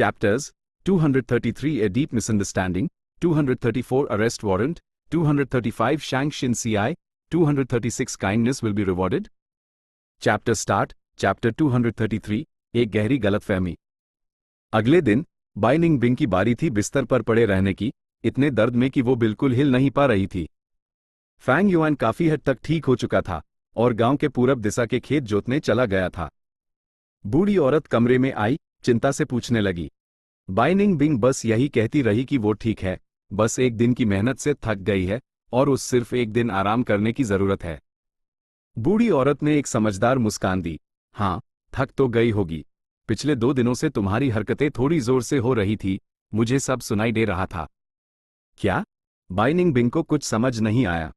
Chapters 233 A Deep Misunderstanding, 234 Arrest Warrant, 235 Shang Shin CI, 236 Kindness will be rewarded. Chapter Start, Chapter 233 एक गहरी गलतफहमी। अगले दिन by निंगबिंग की बारी थी बिस्तर पर पड़े रहने की, इतने दर्द में कि वो बिल्कुल हिल नहीं पा रही थी। फैंग युआन काफी हद तक ठीक हो चुका था और गांव के पूरब दिशा के खेत जोतने चला गया था। बूढ़ी औरत कमरे में आई, चिंता से पूछने लगी। बाई निंगबिंग बस यही कहती रही कि वो ठीक है, बस एक दिन की मेहनत से थक गई है और उस सिर्फ एक दिन आराम करने की जरूरत है। बूढ़ी औरत ने एक समझदार मुस्कान दी। हाँ, थक तो गई होगी। पिछले 2 दिनों से तुम्हारी हरकतें थोड़ी जोर से हो रही थी, मुझे सब सुनाई दे रहा था। क्या? बाई निंगबिंग को कुछ समझ नहीं आया।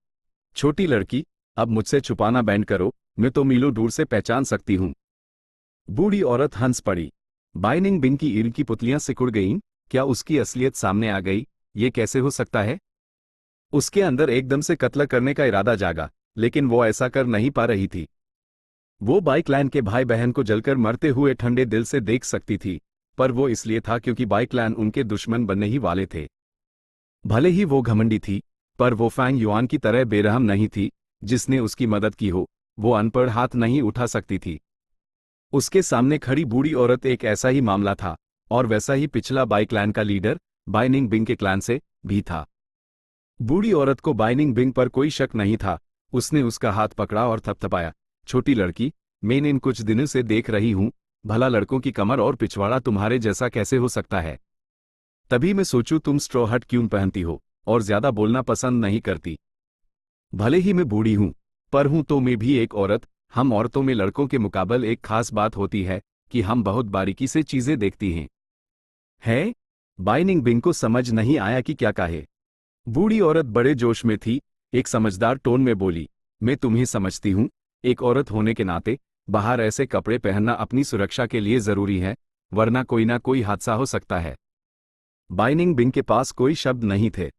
छोटी लड़की, अब मुझसे छुपाना बैंड करो, मैं तो मीलों दूर से पहचान सकती हूं। बूढ़ी औरत हंस पड़ी। बाई निंगबिंग की ईंट की पुतलियां सिकुड़ गईं। क्या उसकी असलियत सामने आ गई? ये कैसे हो सकता है? उसके अंदर एकदम से कत्ल करने का इरादा जागा, लेकिन वो ऐसा कर नहीं पा रही थी। वो बाई क्लैन के भाई बहन को जलकर मरते हुए ठंडे दिल से देख सकती थी, पर वो इसलिए था क्योंकि बाई क्लैन उनके दुश्मन बनने ही वाले थे। भले ही वो घमंडी थी, पर वो फैंग युआन की तरह बेरहम नहीं थी। जिसने उसकी मदद की हो, वो अनपढ़ हाथ नहीं उठा सकती थी। उसके सामने खड़ी बूढ़ी औरत एक ऐसा ही मामला था, और वैसा ही पिछला बाई क्लैन का लीडर बाई निंगबिंग के क्लैन से भी था। बूढ़ी औरत को बाई निंगबिंग पर कोई शक नहीं था। उसने उसका हाथ पकड़ा और थपथपाया। छोटी लड़की, मैं इन कुछ दिनों से देख रही हूं, भला लड़कों की कमर और पिछवाड़ा तुम्हारे जैसा कैसे हो सकता है? तभी मैं सोचूं तुम स्ट्रॉ हट क्यों पहनती हो और ज्यादा बोलना पसंद नहीं करती। भले ही मैं बूढ़ी हूं, पर हूं तो मैं भी एक औरत। हम औरतों में लड़कों के मुकाबले एक खास बात होती है कि हम बहुत बारीकी से चीजें देखती हैं। है? बाई निंगबिंग को समझ नहीं आया कि क्या कहे। बूढ़ी औरत बड़े जोश में थी, एक समझदार टोन में बोली, मैं तुम्हें समझती हूं। एक औरत होने के नाते बाहर ऐसे कपड़े पहनना अपनी सुरक्षा के लिए जरूरी है, वरना कोई ना कोई हादसा हो सकता है। बाई निंगबिंग के पास कोई शब्द नहीं थे।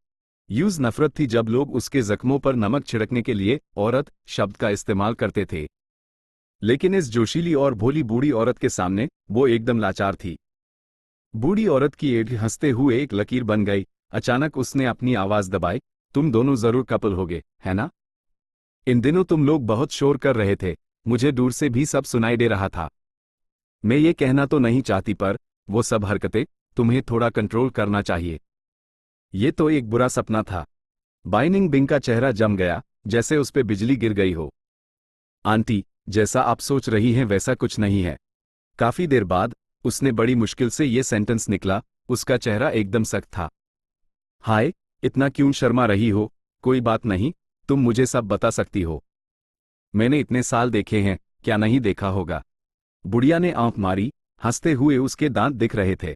यूज नफरत थी जब लोग उसके जख्मों पर नमक छिड़कने के लिए औरत शब्द का इस्तेमाल करते थे, लेकिन इस जोशीली और भोली बूढ़ी औरत के सामने वो एकदम लाचार थी। बूढ़ी औरत की एड़ी हंसते हुए एक लकीर बन गई। अचानक उसने अपनी आवाज दबाई, तुम दोनों जरूर कपल होगे, है ना? इन दिनों तुम लोग बहुत शोर कर रहे थे, मुझे दूर से भी सब सुनाई दे रहा था। मैं ये कहना तो नहीं चाहती, पर वो सब हरकतें, तुम्हें थोड़ा कंट्रोल करना चाहिए। ये तो एक बुरा सपना था। बाई निंगबिंग का चेहरा जम गया, जैसे उस पे बिजली गिर गई हो। आंटी, जैसा आप सोच रही हैं वैसा कुछ नहीं है। काफी देर बाद उसने बड़ी मुश्किल से ये सेंटेंस निकला। उसका चेहरा एकदम सख्त था। हाय, इतना क्यों शर्मा रही हो? कोई बात नहीं, तुम मुझे सब बता सकती हो। मैंने इतने साल देखे हैं, क्या नहीं देखा होगा? बुढ़िया ने आंख मारी, हंसते हुए उसके दांत दिख रहे थे।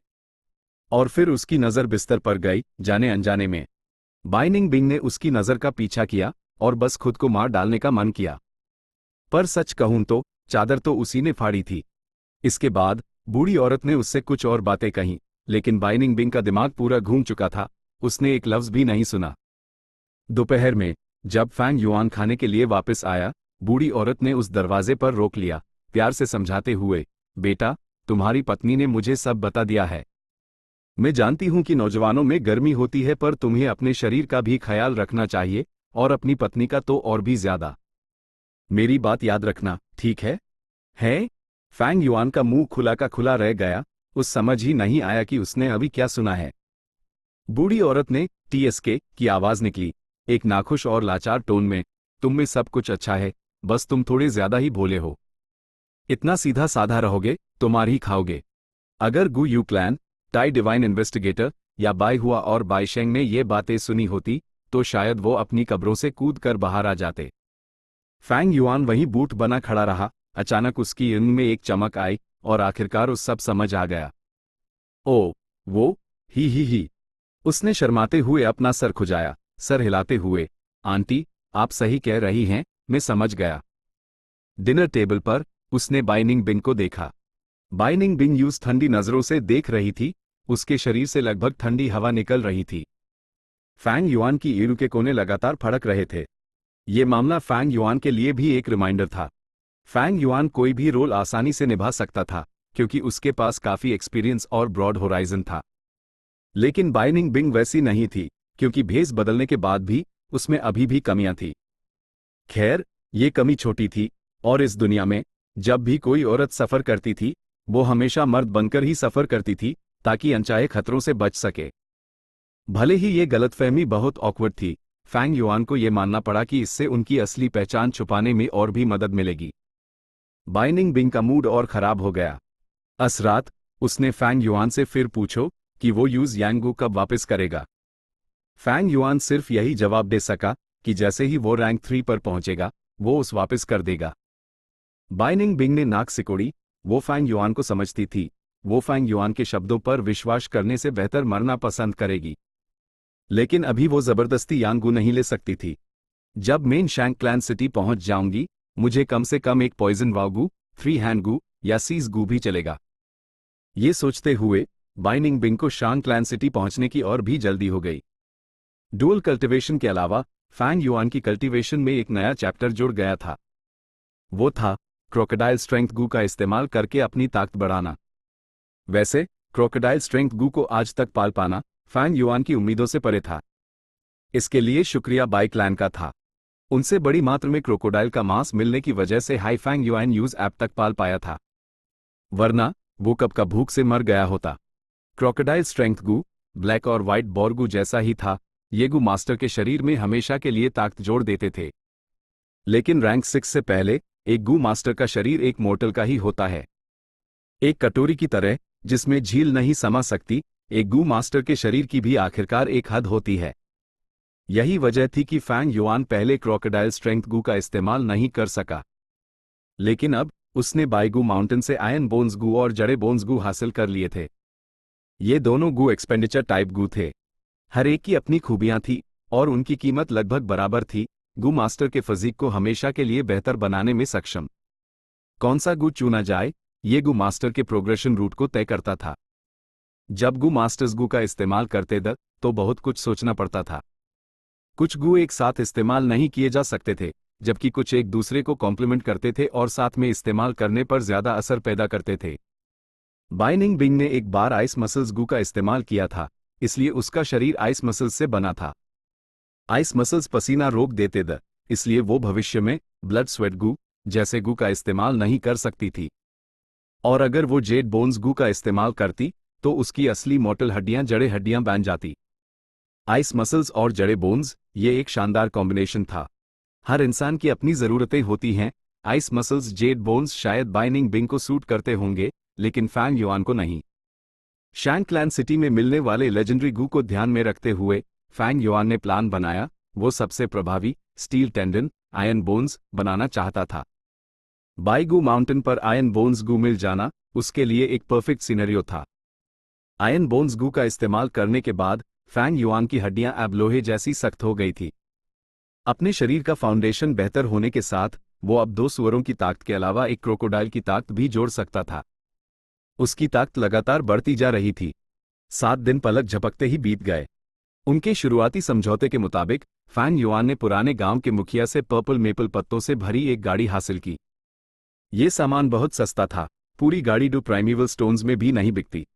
और फिर उसकी नजर बिस्तर पर गई, जाने अनजाने में। बाई निंगबिंग ने उसकी नजर का पीछा किया और बस खुद को मार डालने का मन किया। पर सच कहूं तो चादर तो उसी ने फाड़ी थी। इसके बाद बूढ़ी औरत ने उससे कुछ और बातें कहीं, लेकिन बाई निंगबिंग का दिमाग पूरा घूम चुका था। उसने एक लफ्ज भी नहीं सुना। दोपहर में जब फैंग युआन खाने के लिए वापस आया, बूढ़ी औरत ने उस दरवाजे पर रोक लिया, प्यार से समझाते हुए, बेटा, तुम्हारी पत्नी ने मुझे सब बता दिया है। मैं जानती हूं कि नौजवानों में गर्मी होती है, पर तुम्हें अपने शरीर का भी ख्याल रखना चाहिए, और अपनी पत्नी का तो और भी ज्यादा। मेरी बात याद रखना, ठीक है? है? फैंग युआन का मुंह खुला का खुला रह गया। उस समझ ही नहीं आया कि उसने अभी क्या सुना है। बूढ़ी औरत ने टीएसके की आवाज निकली, एक नाखुश और लाचार टोन में, तुम में सब कुछ अच्छा है, बस तुम थोड़े ज्यादा ही भोले हो। इतना सीधा साधा रहोगे तो मार ही खाओगे। अगर गु you clan, tie divine investigator या बाई हुआ और बाई शेंग ने ये बातें सुनी होती, तो शायद वो अपनी कब्रों से कूद कर बाहर आ जाते। फैंग युआन वहीं बूट बना खड़ा रहा। अचानक उसकी इन में एक चमक आई और आखिरकार उस सब समझ आ गया। ओ, वो, ही। उसने शर्माते हुए अपना सर खुजाया, सर हिलाते हुए, आंटी, आप सही कह रही हैं, मैं समझ गया। डिनर टेबल पर उसने बाई निंगबिंग को देखा। बाई निंगबिंग यूज ठंडी नजरों से देख रही थी। उसके शरीर से लगभग ठंडी हवा निकल रही थी। फैंग युआन की ईरू के कोने लगातार फड़क रहे थे। ये मामला फैंग युआन के लिए भी एक रिमाइंडर था। फैंग युआन कोई भी रोल आसानी से निभा सकता था, क्योंकि उसके पास काफी एक्सपीरियंस और ब्रॉड होराइजन था। लेकिन बाइनिंग बिंग वैसी नहीं थी, क्योंकि भेस बदलने के बाद भी उसमें अभी भी कमियां थी। खैर, ये कमी छोटी थी, और इस दुनिया में जब भी कोई औरत सफर करती थी, वो हमेशा मर्द बनकर ही सफर करती थी, ताकि अनचाहे खतरों से बच सके। भले ही ये गलतफहमी बहुत ऑकवर्ड थी, फैंग युआन को ये मानना पड़ा कि इससे उनकी असली पहचान छुपाने में और भी मदद मिलेगी। बाइनिंग बिंग का मूड और खराब हो गया। उस रात उसने फैंग युआन से फिर पूछो कि वो यूज यांगू कब वापस करेगा। फैंग युआन सिर्फ यही जवाब दे सका कि जैसे ही वो रैंक 3 पर पहुंचेगा, वो उस वापस कर देगा। बाइनिंग बिंग ने नाक सिकोड़ी। वो फैंग युआन को समझती थी, वो फैंग युआन के शब्दों पर विश्वास करने से बेहतर मरना पसंद करेगी। लेकिन अभी वो जबरदस्ती यांगू नहीं ले सकती थी। जब मेन शैंग क्लैन सिटी पहुंच जाऊंगी, मुझे कम से कम एक पॉइजन वागू, 3 हैंड गू या सीज गू भी चलेगा। ये सोचते हुए बाइनिंग बिंग को शांग क्लैन सिटी पहुंचने की और भी जल्दी हो गई। डुअल कल्टिवेशन के अलावा फैंग युआन की कल्टिवेशन में एक नया चैप्टर जुड़ गया था। वो था क्रोकोडाइल स्ट्रेंथ गू का इस्तेमाल करके अपनी ताकत बढ़ाना। वैसे क्रोकोडाइल स्ट्रेंथ गू को आज तक पाल पाना फैंग युआन की उम्मीदों से परे था। इसके लिए शुक्रिया बाई क्लैन का था। उनसे बड़ी मात्रा में क्रोकोडाइल का मांस मिलने की वजह से हाई फैंग युआन यूज ऐप तक पाल पाया था, वरना वो कब का भूख से मर गया होता। क्रोकोडाइल स्ट्रेंथ गू ब्लैक और व्हाइट बोरगू जैसा ही था। ये गू मास्टर के शरीर में हमेशा के लिए ताकत जोड़ देते थे। लेकिन रैंक 6 से पहले एक गू मास्टर का शरीर एक मोर्टल का ही होता है। एक कटोरी की तरह जिसमें झील नहीं समा सकती, एक गू मास्टर के शरीर की भी आखिरकार एक हद होती है। यही वजह थी कि फैंग युआन पहले क्रोकोडाइल स्ट्रेंथ गू का इस्तेमाल नहीं कर सका। लेकिन अब उसने बाइगू माउंटेन से आयन बोन्स गू और जड़े बोन्स गू हासिल कर लिए थे। ये दोनों गू एक्सपेंडिचर टाइप गू थे। हर एक की अपनी खूबियां थी और उनकी कीमत लगभग बराबर थी। गू मास्टर के फिजिक को हमेशा के लिए बेहतर बनाने में सक्षम। कौन सा गू चुना जाए, ये गू मास्टर के प्रोग्रेशन रूट को तय करता था। जब गू मास्टर्स गू का इस्तेमाल करते थे तो बहुत कुछ सोचना पड़ता था। कुछ गू एक साथ इस्तेमाल नहीं किए जा सकते थे, जबकि कुछ एक दूसरे को कॉम्प्लीमेंट करते थे और साथ में इस्तेमाल करने पर ज्यादा असर पैदा करते थे। बाइनिंग बिंग ने एक बार आइस मसल्स गू का इस्तेमाल किया था, इसलिए उसका शरीर आइस मसल्स से बना था। आइस मसल्स पसीना रोक देते थे, इसलिए वो भविष्य में ब्लड स्वेट गू जैसे गू का इस्तेमाल नहीं कर सकती थी। और अगर वो जेड बोन्स गू का इस्तेमाल करती तो उसकी असली मोर्टल हड्डियां जड़े हड्डियां बन जाती। आइस मसल्स और जड़े बोन्स, ये एक शानदार कॉम्बिनेशन था। हर इंसान की अपनी ज़रूरतें होती हैं। आइस मसल्स जेड बोन्स शायद बाइनिंग बिंग को सूट करते होंगे, लेकिन फैंग युआन को नहीं। शैंग क्लैन सिटी में मिलने वाले लेजेंडरी गू को ध्यान में रखते हुए फैंग युआन ने प्लान बनाया। वो सबसे प्रभावी स्टील टेंडन आयन बोन्स बनाना चाहता था। बाइगू माउंटेन पर आयन बोन्स गू मिल जाना उसके लिए एक परफेक्ट सिनेरियो था। आयन बोन्स गू का इस्तेमाल करने के बाद फैंग युआन की हड्डियां अब लोहे जैसी सख्त हो गई थी। अपने शरीर का फाउंडेशन बेहतर होने के साथ वो अब 2 सुअरों की ताकत के अलावा एक क्रोकोडाइल की ताकत भी जोड़ सकता था। उसकी ताकत लगातार बढ़ती जा रही थी। 7 दिन पलक झपकते ही बीत गए। उनके शुरुआती समझौते के मुताबिक फैंग युआन ने पुराने गांव के मुखिया से पर्पल मेपल पत्तों से भरी एक गाड़ी हासिल की। ये सामान बहुत सस्ता था, पूरी गाड़ी डू प्राइमेवल स्टोन्स में भी नहीं बिकती।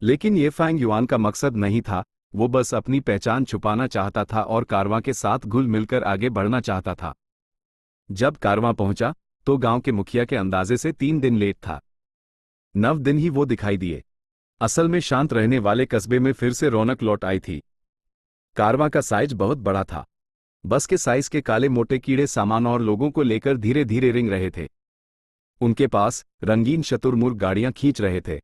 लेकिन ये फैंग युआन का मकसद नहीं था। वो बस अपनी पहचान छुपाना चाहता था और कारवां के साथ घुल मिलकर आगे बढ़ना चाहता था। जब कारवां पहुंचा तो गांव के मुखिया के अंदाजे से 3 दिन लेट था। 9 दिन ही वो दिखाई दिए। असल में शांत रहने वाले कस्बे में फिर से रौनक लौट आई थी। कारवां का साइज बहुत बड़ा था। बस के साइज के काले मोटे कीड़े सामान और लोगों को लेकर धीरे धीरे रिंग रहे थे। उनके पास रंगीन शतुरमुर्ग गाड़ियां खींच रहे थे।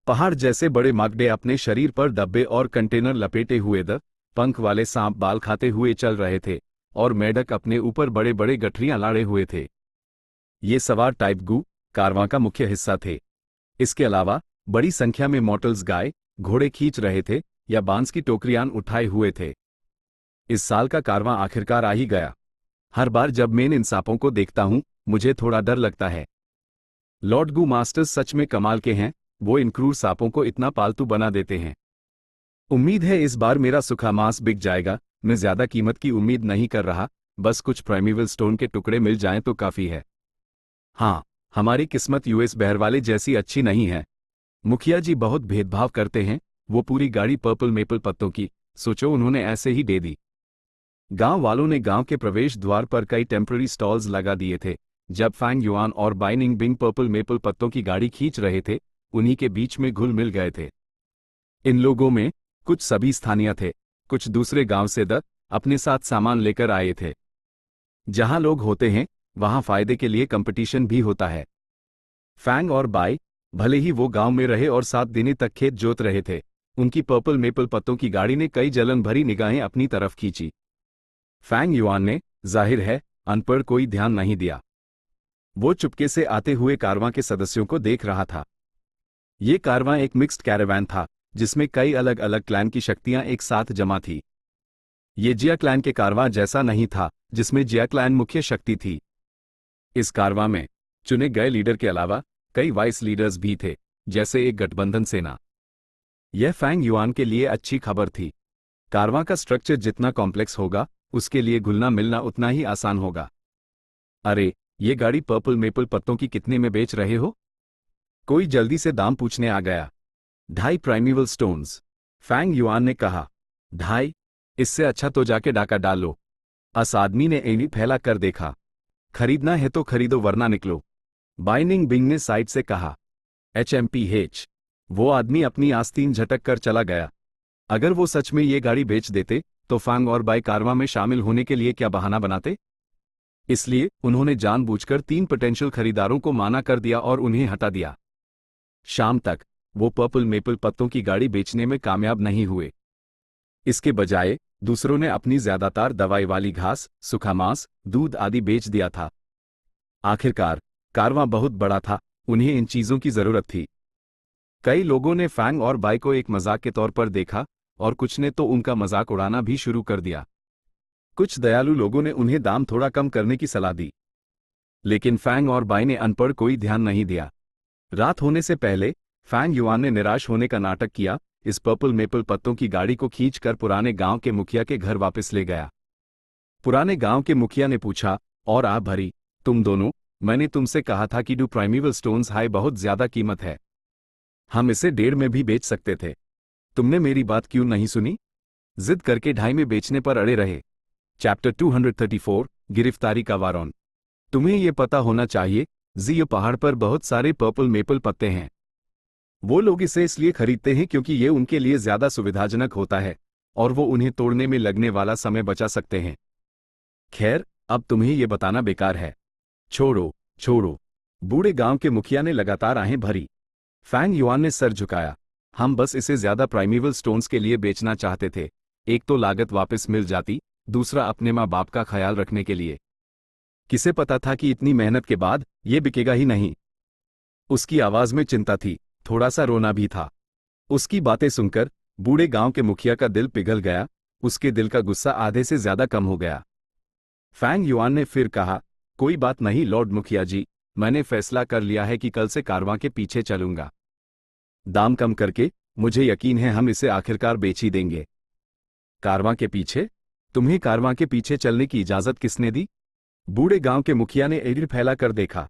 पहाड़ जैसे बड़े मागडे अपने शरीर पर डब्बे और कंटेनर लपेटे हुए द पंख वाले सांप बाल खाते हुए चल रहे थे और मेढक अपने ऊपर बड़े बड़े गठरियां लाड़े हुए थे। ये सवार टाइप गू कारवां का मुख्य हिस्सा थे। इसके अलावा बड़ी संख्या में मॉर्टल्स गाय घोड़े खींच रहे थे या बांस की टोकरियां उठाए हुए थे। इस साल का कारवां आखिरकार आ ही गया। हर बार जब मैं इन सांपों को देखता हूं, मुझे थोड़ा डर लगता है। लॉर्ड गू मास्टर्स सच में कमाल के हैं। वो इन क्रूर सांपों को इतना पालतू बना देते हैं। उम्मीद है इस बार मेरा सूखा मांस बिक जाएगा। मैं ज्यादा कीमत की उम्मीद नहीं कर रहा, बस कुछ प्राइमेवल स्टोन के टुकड़े मिल जाएं तो काफी है। हाँ, हमारी किस्मत यूएस बहर वाले जैसी अच्छी नहीं है। मुखिया जी बहुत भेदभाव करते हैं। वो पूरी गाड़ी पर्पल मेपल पत्तों की, सोचो उन्होंने ऐसे ही दे दी। गांव वालों ने गांव के प्रवेश द्वार पर कई टेम्पररी स्टॉल्स लगा दिए थे। जब फैंग युआन और बाइनिंग बिंग पर्पल मेपल पत्तों की गाड़ी खींच रहे थे, उन्हीं के बीच में घुल मिल गए थे। इन लोगों में कुछ सभी स्थानीय थे, कुछ दूसरे गांव से अपने साथ सामान लेकर आए थे। जहां लोग होते हैं वहां फायदे के लिए कंपटीशन भी होता है। फैंग और बाई, भले ही वो गांव में रहे और 7 दिन तक खेत जोत रहे थे, उनकी पर्पल मेपल पत्तों की गाड़ी ने कई जलन भरी निगाहें अपनी तरफ खींची। फैंग युआन ने, जाहिर है, अनपढ़ कोई ध्यान नहीं दिया। वो चुपके से आते हुए कारवां के सदस्यों को देख रहा था। ये कारवां एक मिक्स्ड कैरावैन था, जिसमें कई अलग अलग क्लैन की शक्तियां एक साथ जमा थी। ये जिया क्लैन के कारवां जैसा नहीं था, जिसमें जिया क्लैन मुख्य शक्ति थी। इस कारवां में चुने गए लीडर के अलावा कई वाइस लीडर्स भी थे, जैसे एक गठबंधन सेना। यह फैंग युआन के लिए अच्छी खबर थी। कारवां का स्ट्रक्चर जितना कॉम्प्लेक्स होगा, उसके लिए घुलना मिलना उतना ही आसान होगा। अरे, ये गाड़ी पर्पल मेपल पत्तों की कितने में बेच रहे हो? कोई जल्दी से दाम पूछने आ गया। 2.5 प्राइमेवल स्टोन्स, फैंग युआन ने कहा। 2.5? इससे अच्छा तो जाके डाका डाल लो। अस आदमी ने एड़ी फैला कर देखा। खरीदना है तो खरीदो वरना निकलो, बाइनिंग बिंग ने साइड से कहा। HMPH, वो आदमी अपनी आस्तीन झटक कर चला गया। अगर वो सच में ये गाड़ी बेच देते तो फैंग और बाई कारवां में शामिल होने के लिए क्या बहाना बनाते? इसलिए उन्होंने जानबूझकर 3 पोटेंशियल खरीदारों को माना कर दिया और उन्हें हटा दिया। शाम तक वो पर्पल मेपल पत्तों की गाड़ी बेचने में कामयाब नहीं हुए। इसके बजाय दूसरों ने अपनी ज्यादातर दवाई वाली घास, सूखा मांस, दूध आदि बेच दिया था। आखिरकार कारवां बहुत बड़ा था, उन्हें इन चीजों की जरूरत थी। कई लोगों ने फैंग और बाई को एक मजाक के तौर पर देखा, और कुछ ने तो उनका मजाक उड़ाना भी शुरू कर दिया। कुछ दयालु लोगों ने उन्हें दाम थोड़ा कम करने की सलाह दी, लेकिन फैंग और बाई ने अनपढ़ कोई ध्यान नहीं दिया। रात होने से पहले फैंग युआन ने निराश होने का नाटक किया, इस पर्पल मेपल पत्तों की गाड़ी को खींचकर पुराने गांव के मुखिया के घर वापस ले गया। पुराने गांव के मुखिया ने पूछा, और आप भरी, तुम दोनों, मैंने तुमसे कहा था कि 2 प्राइमेवल स्टोन्स हाई बहुत ज्यादा कीमत है। हम इसे 1.5 में भी बेच सकते थे। तुमने मेरी बात क्यों नहीं सुनी? जिद करके 2.5 में बेचने पर अड़े रहे। चैप्टर 234, गिरफ्तारी का वारंट। तुम्हें यह पता होना चाहिए, जियो पहाड़ पर बहुत सारे पर्पल मेपल पत्ते हैं। वो लोग इसे इसलिए खरीदते हैं क्योंकि ये उनके लिए ज्यादा सुविधाजनक होता है, और वो उन्हें तोड़ने में लगने वाला समय बचा सकते हैं। खैर, अब तुम्हें यह बताना बेकार है। छोड़ो, छोड़ो। बूढ़े गांव के मुखिया ने लगातार आहें भरी। फैंग युआन ने सर झुकाया। हम बस इसे ज्यादा प्राइमेवल स्टोन्स के लिए बेचना चाहते थे। एक तो लागत वापस मिल जाती, दूसरा अपने माँ बाप का ख्याल रखने के लिए। किसे पता था कि इतनी मेहनत के बाद ये बिकेगा ही नहीं। उसकी आवाज में चिंता थी, थोड़ा सा रोना भी था। उसकी बातें सुनकर बूढ़े गांव के मुखिया का दिल पिघल गया, उसके दिल का गुस्सा आधे से ज्यादा कम हो गया। फैंग युआन ने फिर कहा, कोई बात नहीं लॉर्ड मुखिया जी, मैंने फैसला कर लिया है कि कल से कारवां के पीछे चलूंगा। दाम कम करके मुझे यकीन है हम इसे आखिरकार बेच ही देंगे। कारवां के पीछे? तुम्हें कारवां के पीछे चलने की इजाजत किसने दी? बूढ़े गांव के मुखिया ने एड़ी फैला कर देखा।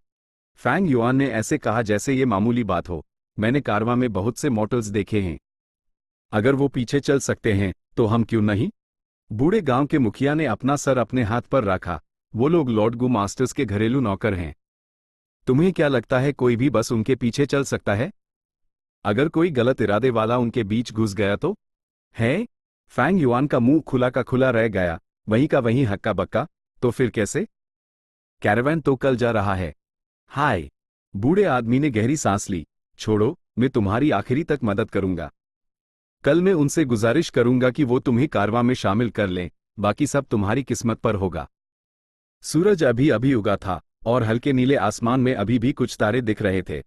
फैंग युआन ने ऐसे कहा जैसे ये मामूली बात हो। मैंने कारवां में बहुत से मॉडल्स देखे हैं। अगर वो पीछे चल सकते हैं तो हम क्यों नहीं? बूढ़े गांव के मुखिया ने अपना सर अपने हाथ पर रखा। वो लोग लॉर्ड गू मास्टर्स के घरेलू नौकर हैं। तुम्हें क्या लगता है कोई भी बस उनके पीछे चल सकता है? अगर कोई गलत इरादे वाला उनके बीच घुस गया तो? है? फैंग युआन का मुंह खुला का खुला रह गया, वहीं का वहीं हक्का बक्का। तो फिर कैसे? कैरावैन तो कल जा रहा है। हाय! बूढ़े आदमी ने गहरी सांस ली। छोड़ो, मैं तुम्हारी आखिरी तक मदद करूंगा। कल मैं उनसे गुजारिश करूंगा कि वो तुम्हें कारवां में शामिल कर लें, बाकी सब तुम्हारी किस्मत पर होगा। सूरज अभी अभी उगा था और हल्के नीले आसमान में अभी भी कुछ तारे दिख रहे थे।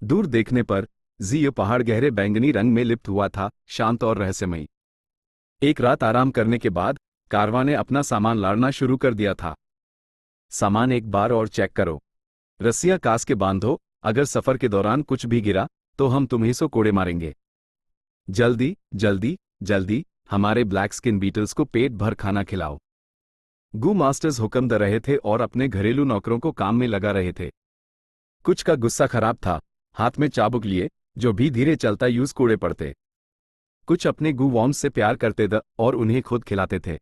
दूर देखने पर जियो पहाड़ गहरे बैंगनी रंग में लिप्त हुआ था, शांत और रहस्यमयी। एक रात आराम करने के बाद कारवां ने अपना सामान लादना शुरू कर दिया था। सामान एक बार और चेक करो। रस्सियां कास के बांधो, अगर सफर के दौरान कुछ भी गिरा तो हम तुम्हें सो कोड़े मारेंगे। जल्दी जल्दी जल्दी हमारे ब्लैक स्किन बीटल्स को पेट भर खाना खिलाओ। गू मास्टर्स हुक्म दे रहे थे और अपने घरेलू नौकरों को काम में लगा रहे थे। कुछ का गुस्सा खराब था, हाथ में चाबुक लिए, जो भी धीरे चलता यूज कूड़े पड़ते। कुछ अपने गू वॉर्म्स से प्यार करते थे और उन्हें खुद खिलाते थे।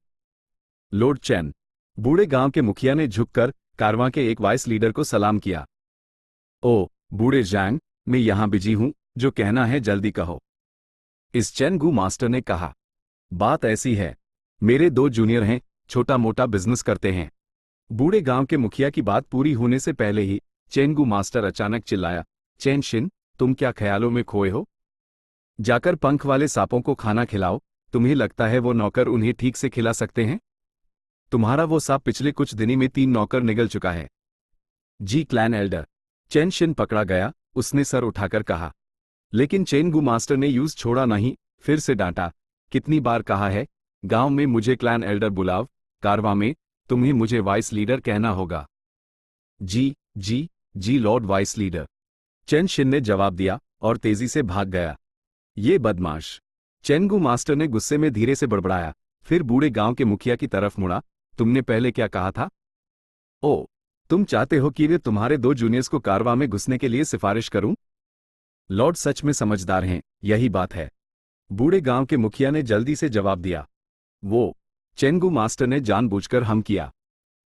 लॉर्ड चैन, बूढ़े गांव के मुखिया ने झुककर कारवां के एक वाइस लीडर को सलाम किया। ओ बूढ़े जैंग, मैं यहां बिजी हूं, जो कहना है जल्दी कहो। इस चैन गू मास्टर ने कहा। बात ऐसी है, मेरे 2 जूनियर हैं, छोटा मोटा बिजनेस करते हैं। बूढ़े गांव के मुखिया की बात पूरी होने से पहले ही चैन गू मास्टर अचानक चिल्लाया, चैन शिन, तुम क्या ख्यालों में खोए हो? जाकर पंख वाले सांपों को खाना खिलाओ। तुम्हें लगता है वो नौकर उन्हें ठीक से खिला सकते हैं? तुम्हारा वो सांप पिछले कुछ दिनों में 3 नौकर निगल चुका है। जी क्लैन एल्डर। चैन शिन पकड़ा गया, उसने सर उठाकर कहा। लेकिन चैन गू मास्टर ने यूज छोड़ा नहीं, फिर से डांटा, कितनी बार कहा है, गांव में मुझे क्लैन एल्डर बुलाव, कारवां में तुम्हें मुझे वाइस लीडर कहना होगा। जी लॉर्ड वाइस लीडर, चैन शिन ने जवाब दिया और तेजी से भाग गया। ये बदमाश, चैन गू मास्टर ने गुस्से में धीरे से बड़बड़ाया, फिर बूढ़े गांव के मुखिया की तरफ मुड़ा। तुमने पहले क्या कहा था? ओ, तुम चाहते हो कि वे तुम्हारे 2 जूनियर्स को कारवां में घुसने के लिए सिफारिश करूं? लॉर्ड सच में समझदार हैं, यही बात है। बूढ़े गांव के मुखिया ने जल्दी से जवाब दिया। वो चैन गू मास्टर ने जानबूझकर हम किया।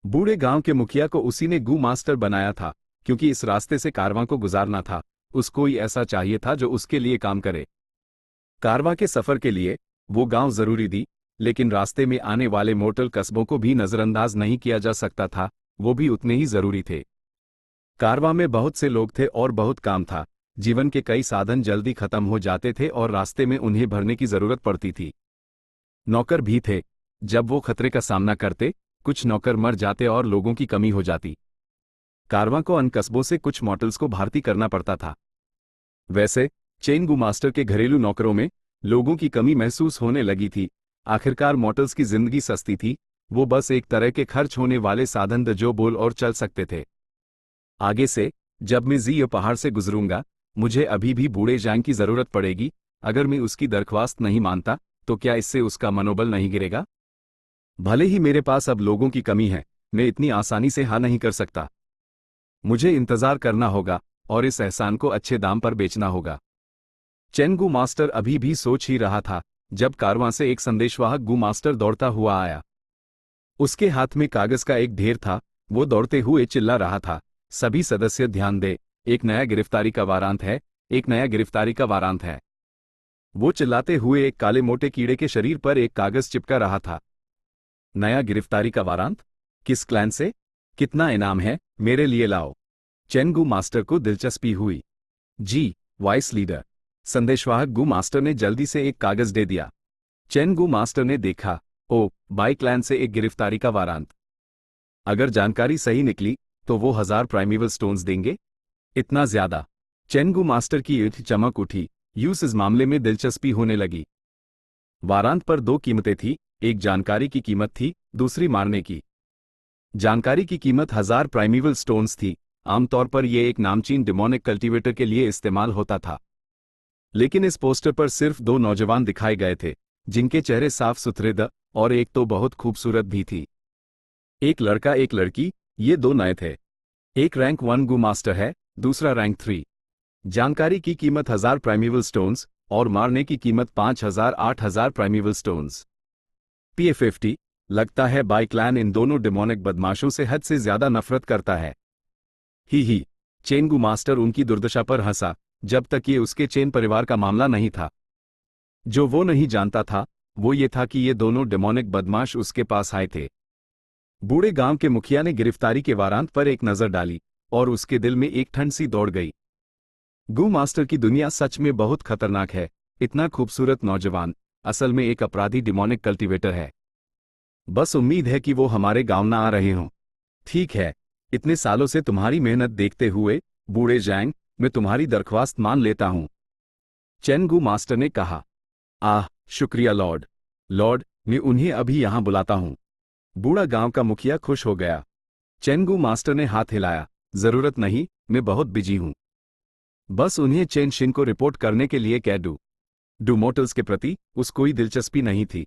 बूढ़े गांव के मुखिया को उसी ने गू मास्टर बनाया था, क्योंकि इस रास्ते से कारवां को गुजारना था। उसको कोई ऐसा चाहिए था जो उसके लिए काम करे। कारवां के सफर के लिए वो गांव जरूरी थी, लेकिन रास्ते में आने वाले मोटल कस्बों को भी नजरअंदाज नहीं किया जा सकता था, वो भी उतने ही जरूरी थे। कारवां में बहुत से लोग थे और बहुत काम था। जीवन के कई साधन जल्दी खत्म हो जाते थे और रास्ते में उन्हें भरने की जरूरत पड़ती थी। नौकर भी थे। जब वो खतरे का सामना करते, कुछ नौकर मर जाते और लोगों की कमी हो जाती। कारवां को अन्य कस्बों से कुछ मॉडल्स को भर्ती करना पड़ता था। वैसे चैन गू मास्टर के घरेलू नौकरों में लोगों की कमी महसूस होने लगी थी। आखिरकार मॉडल्स की जिंदगी सस्ती थी, वो बस एक तरह के खर्च होने वाले साधन थे जो बोल और चल सकते थे। आगे से जब मैं जी पहाड़ से गुजरूंगा, मुझे अभी भी बूढ़े जैंग की जरूरत पड़ेगी। अगर मैं उसकी दरख्वास्त नहीं मानता, तो क्या इससे उसका मनोबल नहीं गिरेगा? भले ही मेरे पास अब लोगों की कमी है, मैं इतनी आसानी से हाँ नहीं कर सकता। मुझे इंतजार करना होगा और इस एहसान को अच्छे दाम पर बेचना होगा। चैन गू मास्टर अभी भी सोच ही रहा था, जब कारवां से एक संदेशवाहक गू मास्टर दौड़ता हुआ आया। उसके हाथ में कागज का एक ढेर था। वो दौड़ते हुए चिल्ला रहा था, सभी सदस्य ध्यान दे, एक नया गिरफ्तारी का वारंट है, एक नया गिरफ्तारी का वारंट है। वो चिल्लाते हुए एक काले मोटे कीड़े के शरीर पर एक कागज चिपका रहा था। नया गिरफ्तारी का वारंट? किस क्लैन से? कितना इनाम है? मेरे लिए लाओ। चैन गू मास्टर को दिलचस्पी हुई। जी वाइस लीडर। संदेशवाहक गू मास्टर ने जल्दी से एक कागज दे दिया। चैन गू मास्टर ने देखा, ओ, बाई क्लैन से एक गिरफ्तारी का वारंट। अगर जानकारी सही निकली तो वो 1000 प्राइमेवल स्टोन्स देंगे। इतना ज्यादा? चैन गू मास्टर की ईंट चमक उठी। यूस इस मामले में दिलचस्पी होने लगी। वारंट पर 2 कीमतें थी, एक जानकारी की कीमत थी, दूसरी मारने की। जानकारी की कीमत 1000 प्राइमेवल स्टोन्स थी। आमतौर पर यह एक नामचीन डिमोनिक कल्टीवेटर के लिए इस्तेमाल होता था। लेकिन इस पोस्टर पर सिर्फ 2 नौजवान दिखाए गए थे, जिनके चेहरे साफ सुथरे थे और एक तो बहुत खूबसूरत भी थी। एक लड़का एक लड़की, ये 2 नए थे। एक रैंक 1 गू मास्टर है, दूसरा रैंक 3। जानकारी की कीमत 1000 प्राइमेवल स्टोन्स और मारने की कीमत 5000-8000 प्राइमेवल स्टोन्स। PA50। लगता है बाई क्लैन इन दोनों डिमोनिक बदमाशों से हद से ज्यादा नफरत करता है। ही चैन गू मास्टर उनकी दुर्दशा पर हंसा, जब तक ये उसके चैन परिवार का मामला नहीं था। जो वो नहीं जानता था वो ये था कि ये दोनों डिमोनिक बदमाश उसके पास आए थे। बूढ़े गांव के मुखिया ने गिरफ्तारी के वारंट पर एक नजर डाली और उसके दिल में एक ठंड सी दौड़ गई। गू मास्टर की दुनिया सच में बहुत खतरनाक है। इतना खूबसूरत नौजवान असल में एक अपराधी डिमोनिक कल्टीवेटर है। बस उम्मीद है कि वो हमारे गांव ना आ रहे हों। ठीक है, इतने सालों से तुम्हारी मेहनत देखते हुए बूढ़े जैंग, मैं तुम्हारी दरख्वास्त मान लेता हूं। चैन गू मास्टर ने कहा। आह, शुक्रिया लॉर्ड। लॉर्ड, मैं उन्हें अभी यहां बुलाता हूं। बूढ़ा गांव का मुखिया खुश हो गया। चैन गू मास्टर ने हाथ हिलाया। जरूरत नहीं, मैं बहुत बिजी हूं। बस उन्हें चैन शिन को रिपोर्ट करने के लिए कह दूं। डूमोटल्स के प्रति उस कोई दिलचस्पी नहीं थी।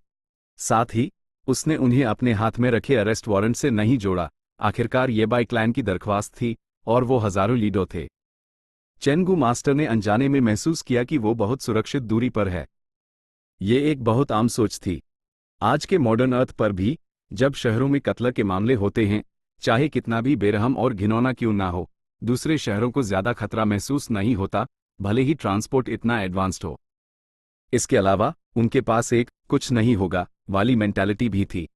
साथ ही उसने उन्हें अपने हाथ में रखे अरेस्ट वारंट से नहीं जोड़ा। आखिरकार ये बाई क्लैन की दरख्वास्त थी और वो हजारों लीडो थे। चेंगू मास्टर ने अनजाने में महसूस किया कि वो बहुत सुरक्षित दूरी पर है। ये एक बहुत आम सोच थी। आज के मॉडर्न अर्थ पर भी, जब शहरों में कत्ल के मामले होते हैं, चाहे कितना भी बेरहम और घिनौना क्यों ना हो, दूसरे शहरों को ज्यादा खतरा महसूस नहीं होता, भले ही ट्रांसपोर्ट इतना एडवांस्ड हो। इसके अलावा उनके पास एक कुछ नहीं होगा वाली मेंटालिटी भी थी।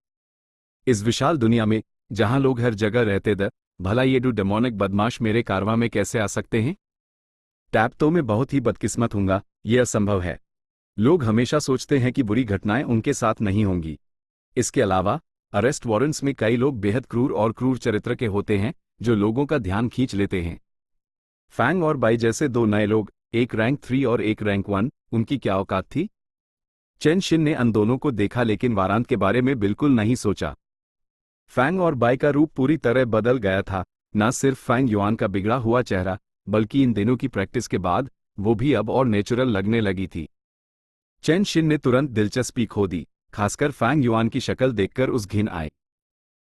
इस विशाल दुनिया में जहां लोग हर जगह रहते थे, भला ये दो डेमोनिक बदमाश मेरे कारवां में कैसे आ सकते हैं? टैप तो मैं बहुत ही बदकिस्मत हूंगा, ये असंभव है। लोग हमेशा सोचते हैं कि बुरी घटनाएं उनके साथ नहीं होंगी। इसके अलावा अरेस्ट वारंट्स में कई लोग बेहद क्रूर और क्रूर चरित्र के होते हैं जो लोगों का ध्यान खींच लेते हैं। फैंग और बाई जैसे दो नए लोग, एक रैंक 3 और एक रैंक 1, उनकी क्या औकात थी? चेन शिन ने उन दोनों को देखा लेकिन वारांत के बारे में बिल्कुल नहीं सोचा। फैंग और बाई का रूप पूरी तरह बदल गया था, न सिर्फ फैंग युआन का बिगड़ा हुआ चेहरा, बल्कि इन दिनों की प्रैक्टिस के बाद वो भी अब और नेचुरल लगने लगी थी। चेन शिन ने तुरंत दिलचस्पी खो दी, खासकर फैंग युआन की शक्ल देखकर उस घिन आए।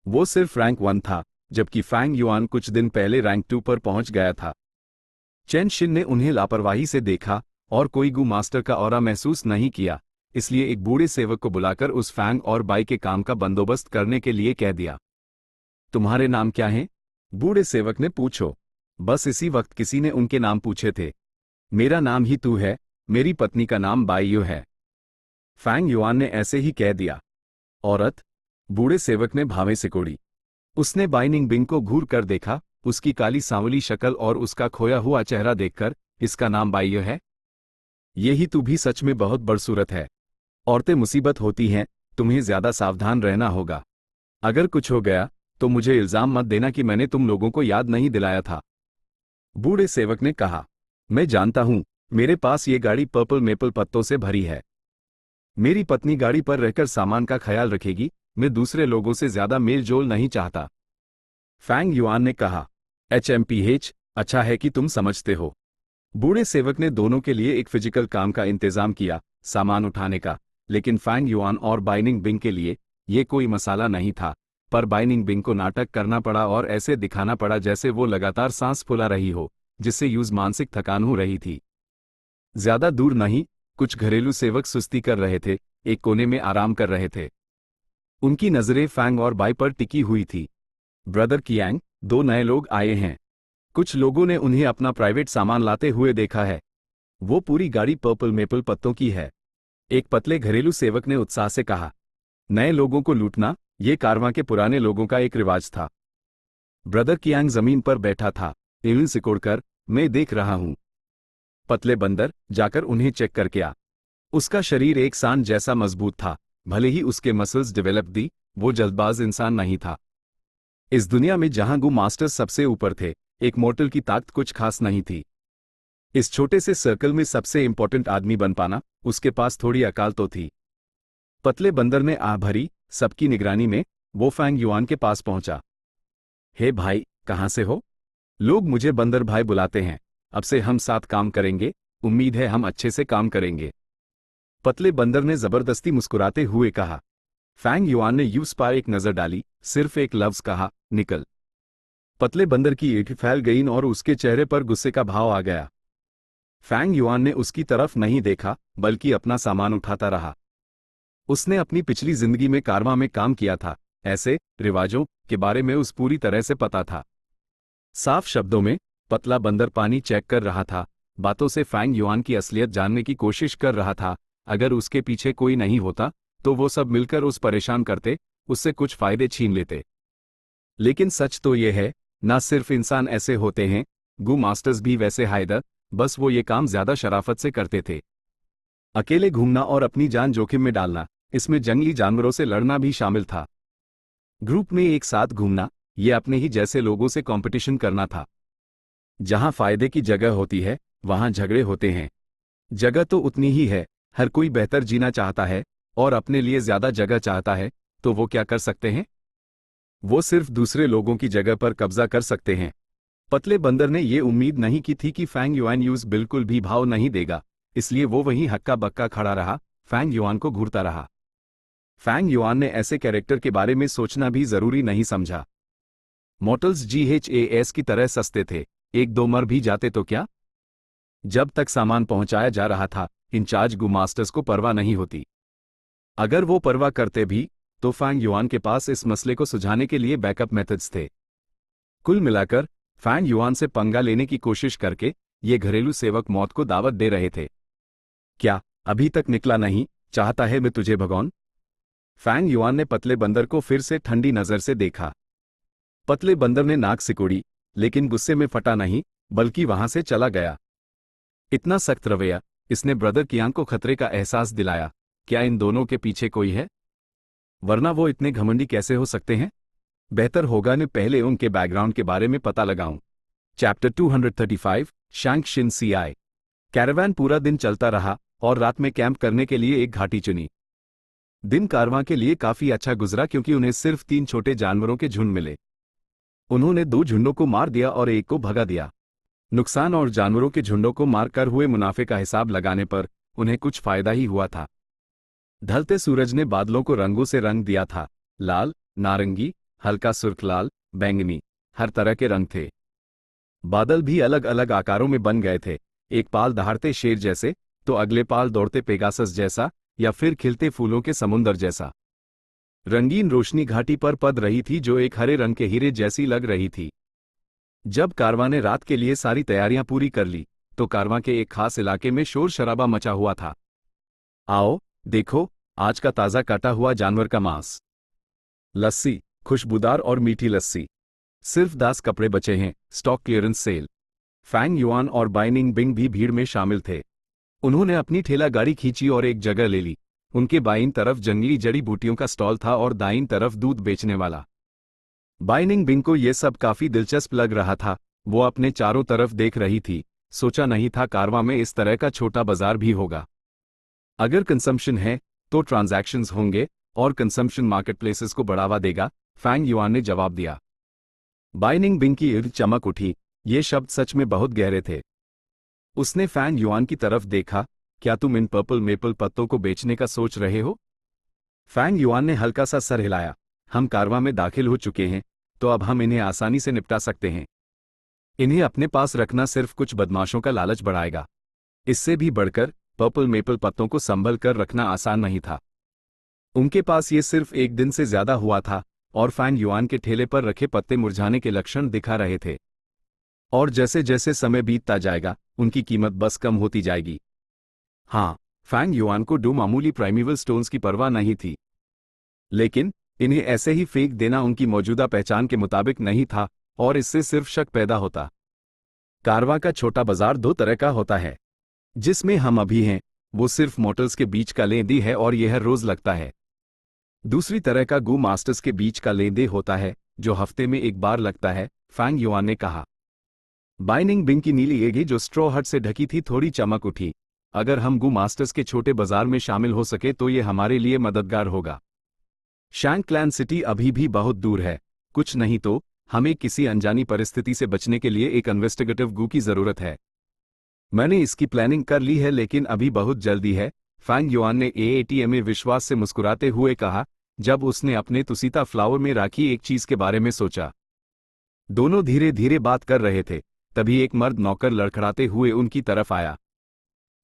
वो सिर्फ रैंक 1 था, जबकि फैंग युआन कुछ दिन पहले रैंक 2 पर पहुंच गया था। चेन शिन ने उन्हें लापरवाही से देखा और कोई गू मास्टर का ऑरा महसूस नहीं किया, इसलिए एक बूढ़े सेवक को बुलाकर उस फैंग और बाई के काम का बंदोबस्त करने के लिए कह दिया। तुम्हारे नाम क्या हैं? बूढ़े सेवक ने पूछो। बस इसी वक्त किसी ने उनके नाम पूछे थे। मेरा नाम ही तू है, मेरी पत्नी का नाम बाईयू है, फैंग युआन ने ऐसे ही कह दिया। औरत? बूढ़े सेवक ने भावें सिकोड़ी। उसने बाइनिंग बिंग को घूर कर देखा, उसकी काली सांवली शक्ल और उसका खोया हुआ चेहरा देखकर, इसका नाम बाईयू है? यही तू भी सच में बहुत बदसूरत है। औरतें मुसीबत होती हैं, तुम्हें ज्यादा सावधान रहना होगा। अगर कुछ हो गया तो मुझे इल्जाम मत देना कि मैंने तुम लोगों को याद नहीं दिलाया था। बूढ़े सेवक ने कहा, मैं जानता हूं, मेरे पास ये गाड़ी पर्पल मेपल पत्तों से भरी है। मेरी पत्नी गाड़ी पर रहकर सामान का ख्याल रखेगी, मैं दूसरे लोगों से ज्यादा मेल जोल नहीं चाहता। फैंग युआन ने कहा, HMPH, अच्छा है कि तुम समझते हो। बूढ़े सेवक ने दोनों के लिए एक फिजिकल काम का इंतजाम किया, सामान उठाने का, लेकिन फैंग युआन और बाइनिंग बिंग के लिए ये कोई मसाला नहीं था। पर बाइनिंग बिंग को नाटक करना पड़ा और ऐसे दिखाना पड़ा जैसे वो लगातार सांस फुला रही हो, जिससे यूज मानसिक थकान हो रही थी। ज्यादा दूर नहीं, कुछ घरेलू सेवक सुस्ती कर रहे थे, एक कोने में आराम कर रहे थे। उनकी नजरें फैंग और बाई पर टिकी हुई थी। ब्रदर कियांग, 2 नए लोग आए हैं। कुछ लोगों ने उन्हें अपना प्राइवेट सामान लाते हुए देखा है। वो पूरी गाड़ी पर्पल मेपल पत्तों की है, एक पतले घरेलू सेवक ने उत्साह से कहा। नए लोगों को लूटना, ये कारवां के पुराने लोगों का एक रिवाज था। ब्रदर कियांग जमीन पर बैठा था, एविल सिकोड़कर, मैं देख रहा हूं। पतले बंदर, जाकर उन्हें चेक करके आ। उसका शरीर एक सांड जैसा मजबूत था, भले ही उसके मसल्स डेवलप दी, वो जल्दबाज इंसान नहीं था। इस दुनिया में जहां गू मास्टर्स सबसे ऊपर थे, एक मोर्टल की ताकत कुछ खास नहीं थी। इस छोटे से सर्कल में सबसे इंपॉर्टेंट आदमी बन पाना, उसके पास थोड़ी अकाल तो थी। पतले बंदर ने आह भरी, सबकी निगरानी में वो फैंग युआन के पास पहुंचा। हे भाई, कहां से हो? लोग मुझे बंदर भाई बुलाते हैं। अब से हम साथ काम करेंगे, उम्मीद है हम अच्छे से काम करेंगे। पतले बंदर ने जबरदस्ती मुस्कुराते हुए कहा। फैंग युआन ने यूस पर एक नजर डाली, सिर्फ एक लफ्ज कहा, निकल। पतले बंदर की एंख फैल गई और उसके चेहरे पर गुस्से का भाव आ गया। फैंग युआन ने उसकी तरफ नहीं देखा, बल्कि अपना सामान उठाता रहा। उसने अपनी पिछली जिंदगी में कारवां में काम किया था, ऐसे रिवाजों के बारे में उस पूरी तरह से पता था। साफ शब्दों में, पतला बंदर पानी चेक कर रहा था, बातों से फैंग युआन की असलियत जानने की कोशिश कर रहा था। अगर उसके पीछे कोई नहीं होता, तो वो सब मिलकर उस परेशान करते, उससे कुछ फायदे छीन लेते। लेकिन सच तो ये है, ना सिर्फ इंसान ऐसे होते हैं, गू मास्टर्स भी वैसे हायदर, बस वो ये काम ज्यादा शराफत से करते थे। अकेले घूमना और अपनी जान जोखिम में डालना, इसमें जंगली जानवरों से लड़ना भी शामिल था। ग्रुप में एक साथ घूमना, ये अपने ही जैसे लोगों से कंपटीशन करना था। जहां फायदे की जगह होती है, वहां झगड़े होते हैं। जगह तो उतनी ही है, हर कोई बेहतर जीना चाहता है और अपने लिए ज्यादा जगह चाहता है, तो वो क्या कर सकते हैं? वो सिर्फ दूसरे लोगों की जगह पर कब्जा कर सकते हैं। पतले बंदर ने ये उम्मीद नहीं की थी कि फैंग युआन यूज बिल्कुल भी भाव नहीं देगा, इसलिए वो वहीं हक्का बक्का खड़ा रहा, फैंग युआन को घूरता रहा। फैंग युआन ने ऐसे कैरेक्टर के बारे में सोचना भी जरूरी नहीं समझा। मॉर्टल्स GHAS की तरह सस्ते थे, एक दो मर भी जाते तो क्या? जब तक सामान पहुंचाया जा रहा था इंचार्ज गू मास्टर्स को परवाह नहीं होती। अगर वो परवाह करते भी तो फैंग युआन के पास इस मसले को सुलझाने के लिए बैकअप मेथड्स थे। कुल मिलाकर फैंग युआन से पंगा लेने की कोशिश करके ये घरेलू सेवक मौत को दावत दे रहे थे। क्या अभी तक निकला नहीं, चाहता है मैं तुझे भगवान? फैंग युआन ने पतले बंदर को फिर से ठंडी नजर से देखा। पतले बंदर ने नाक सिकोड़ी, लेकिन गुस्से में फटा नहीं, बल्कि वहां से चला गया। इतना सख्त रवैया, इसने ब्रदर कियांग को खतरे का एहसास दिलाया। क्या इन दोनों के पीछे कोई है? वरना वो इतने घमंडी कैसे हो सकते हैं? बेहतर होगा मैं पहले उनके बैकग्राउंड के बारे में पता लगाऊं। Chapter 235 शैंग Shin CI. कैरावान पूरा दिन चलता रहा और रात में कैंप करने के लिए एक घाटी चुनी। दिन कारवां के लिए काफी अच्छा गुजरा क्योंकि उन्हें सिर्फ 3 छोटे जानवरों के झुंड मिले। उन्होंने 2 झुंडों को मार दिया और एक को भगा दिया। नुकसान और जानवरों के झुंडों को मारकर हुए मुनाफे का हिसाब लगाने पर उन्हें कुछ फायदा ही हुआ था। ढलते सूरज ने बादलों को रंगों से रंग दिया था। लाल, नारंगी, हल्का सुर्ख लाल, बैंगनी, हर तरह के रंग थे। बादल भी अलग अलग आकारों में बन गए थे, एक पाल दहाड़ते शेर जैसे, तो अगले पाल दौड़ते पेगासस जैसा, या फिर खिलते फूलों के समुंदर जैसा। रंगीन रोशनी घाटी पर पड़ रही थी जो एक हरे रंग के हीरे जैसी लग रही थी। जब कारवां ने रात के लिए सारी तैयारियां पूरी कर ली तो कारवां के एक खास इलाके में शोर शराबा मचा हुआ था। आओ देखो, आज का ताज़ा काटा हुआ जानवर का मांस। लस्सी, खुशबूदार और मीठी लस्सी। सिर्फ 10 कपड़े बचे हैं, stock clearance sale. Fang Yuan और बाइनिंग बिंग भी भीड़ में शामिल थे। उन्होंने अपनी ठेला गाड़ी खींची और एक जगह ले ली। उनके बाईं तरफ जंगली जड़ी बूटियों का स्टॉल था और दाईं तरफ दूध बेचने वाला। बाइनिंग बिंग को यह सब काफी दिलचस्प लग रहा था। वो अपने चारों तरफ देख रही थी। सोचा नहीं था कारवां में इस तरह का छोटा बाजार भी होगा। अगर कंजम्पशन है तो ट्रांजैक्शंस होंगे और कंजम्पशन मार्केटप्लेसेस को बढ़ावा देगा, फैंग युआन ने जवाब दिया। बाइनिंग बिंग की ईद चमक उठी। ये शब्द सच में बहुत गहरे थे। उसने फैंग युआन की तरफ देखा। क्या तुम इन पर्पल मेपल पत्तों को बेचने का सोच रहे हो? फैंग युआन ने हल्का सा सर हिलाया। हम कारवां में दाखिल हो चुके हैं, तो अब हम इन्हें आसानी से निपटा सकते हैं। इन्हें अपने पास रखना सिर्फ कुछ बदमाशों का लालच बढ़ाएगा। इससे भी बढ़कर पर्पल मेपल पत्तों को संभल कर रखना आसान नहीं था। उनके पास ये सिर्फ एक दिन से ज्यादा हुआ था और फैंग युआन के ठेले पर रखे पत्ते मुरझाने के लक्षण दिखा रहे थे। और जैसे जैसे समय बीतता जाएगा उनकी कीमत बस कम होती जाएगी। हाँ, फैंग युआन को 2 मामूली प्राइमेवल स्टोन्स की परवाह नहीं थी, लेकिन इन्हें ऐसे ही फेंक देना उनकी मौजूदा पहचान के मुताबिक नहीं था और इससे सिर्फ शक पैदा होता। कारवां का छोटा बाजार 2 तरह का होता है। जिसमें हम अभी हैं वो सिर्फ मोटर्स के बीच का लेन-देन है और यह हर रोज लगता है। दूसरी तरह का गू मास्टर्स के बीच का लेन-देन होता है जो हफ्ते में एक बार लगता है, फैंग युआन ने कहा। बाइनिंग बिंग की नीली एगी जो स्ट्रॉ हट से ढकी थी थोड़ी चमक उठी। अगर हम गू मास्टर्स के छोटे बाजार में शामिल हो सके तो ये हमारे लिए मददगार होगा। शैंग क्लैन सिटी अभी भी बहुत दूर है। कुछ नहीं तो हमें किसी अनजानी परिस्थिति से बचने के लिए एक इन्वेस्टिगेटिव गू की जरूरत है। मैंने इसकी प्लानिंग कर ली है लेकिन अभी बहुत जल्दी है, फैंग युआन ने एएटीएम में विश्वास से मुस्कुराते हुए कहा जब उसने अपने तुसीता फ्लावर में राखी एक चीज के बारे में सोचा। दोनों धीरे धीरे बात कर रहे थे, तभी एक मर्द नौकर लड़खड़ाते हुए उनकी तरफ आया।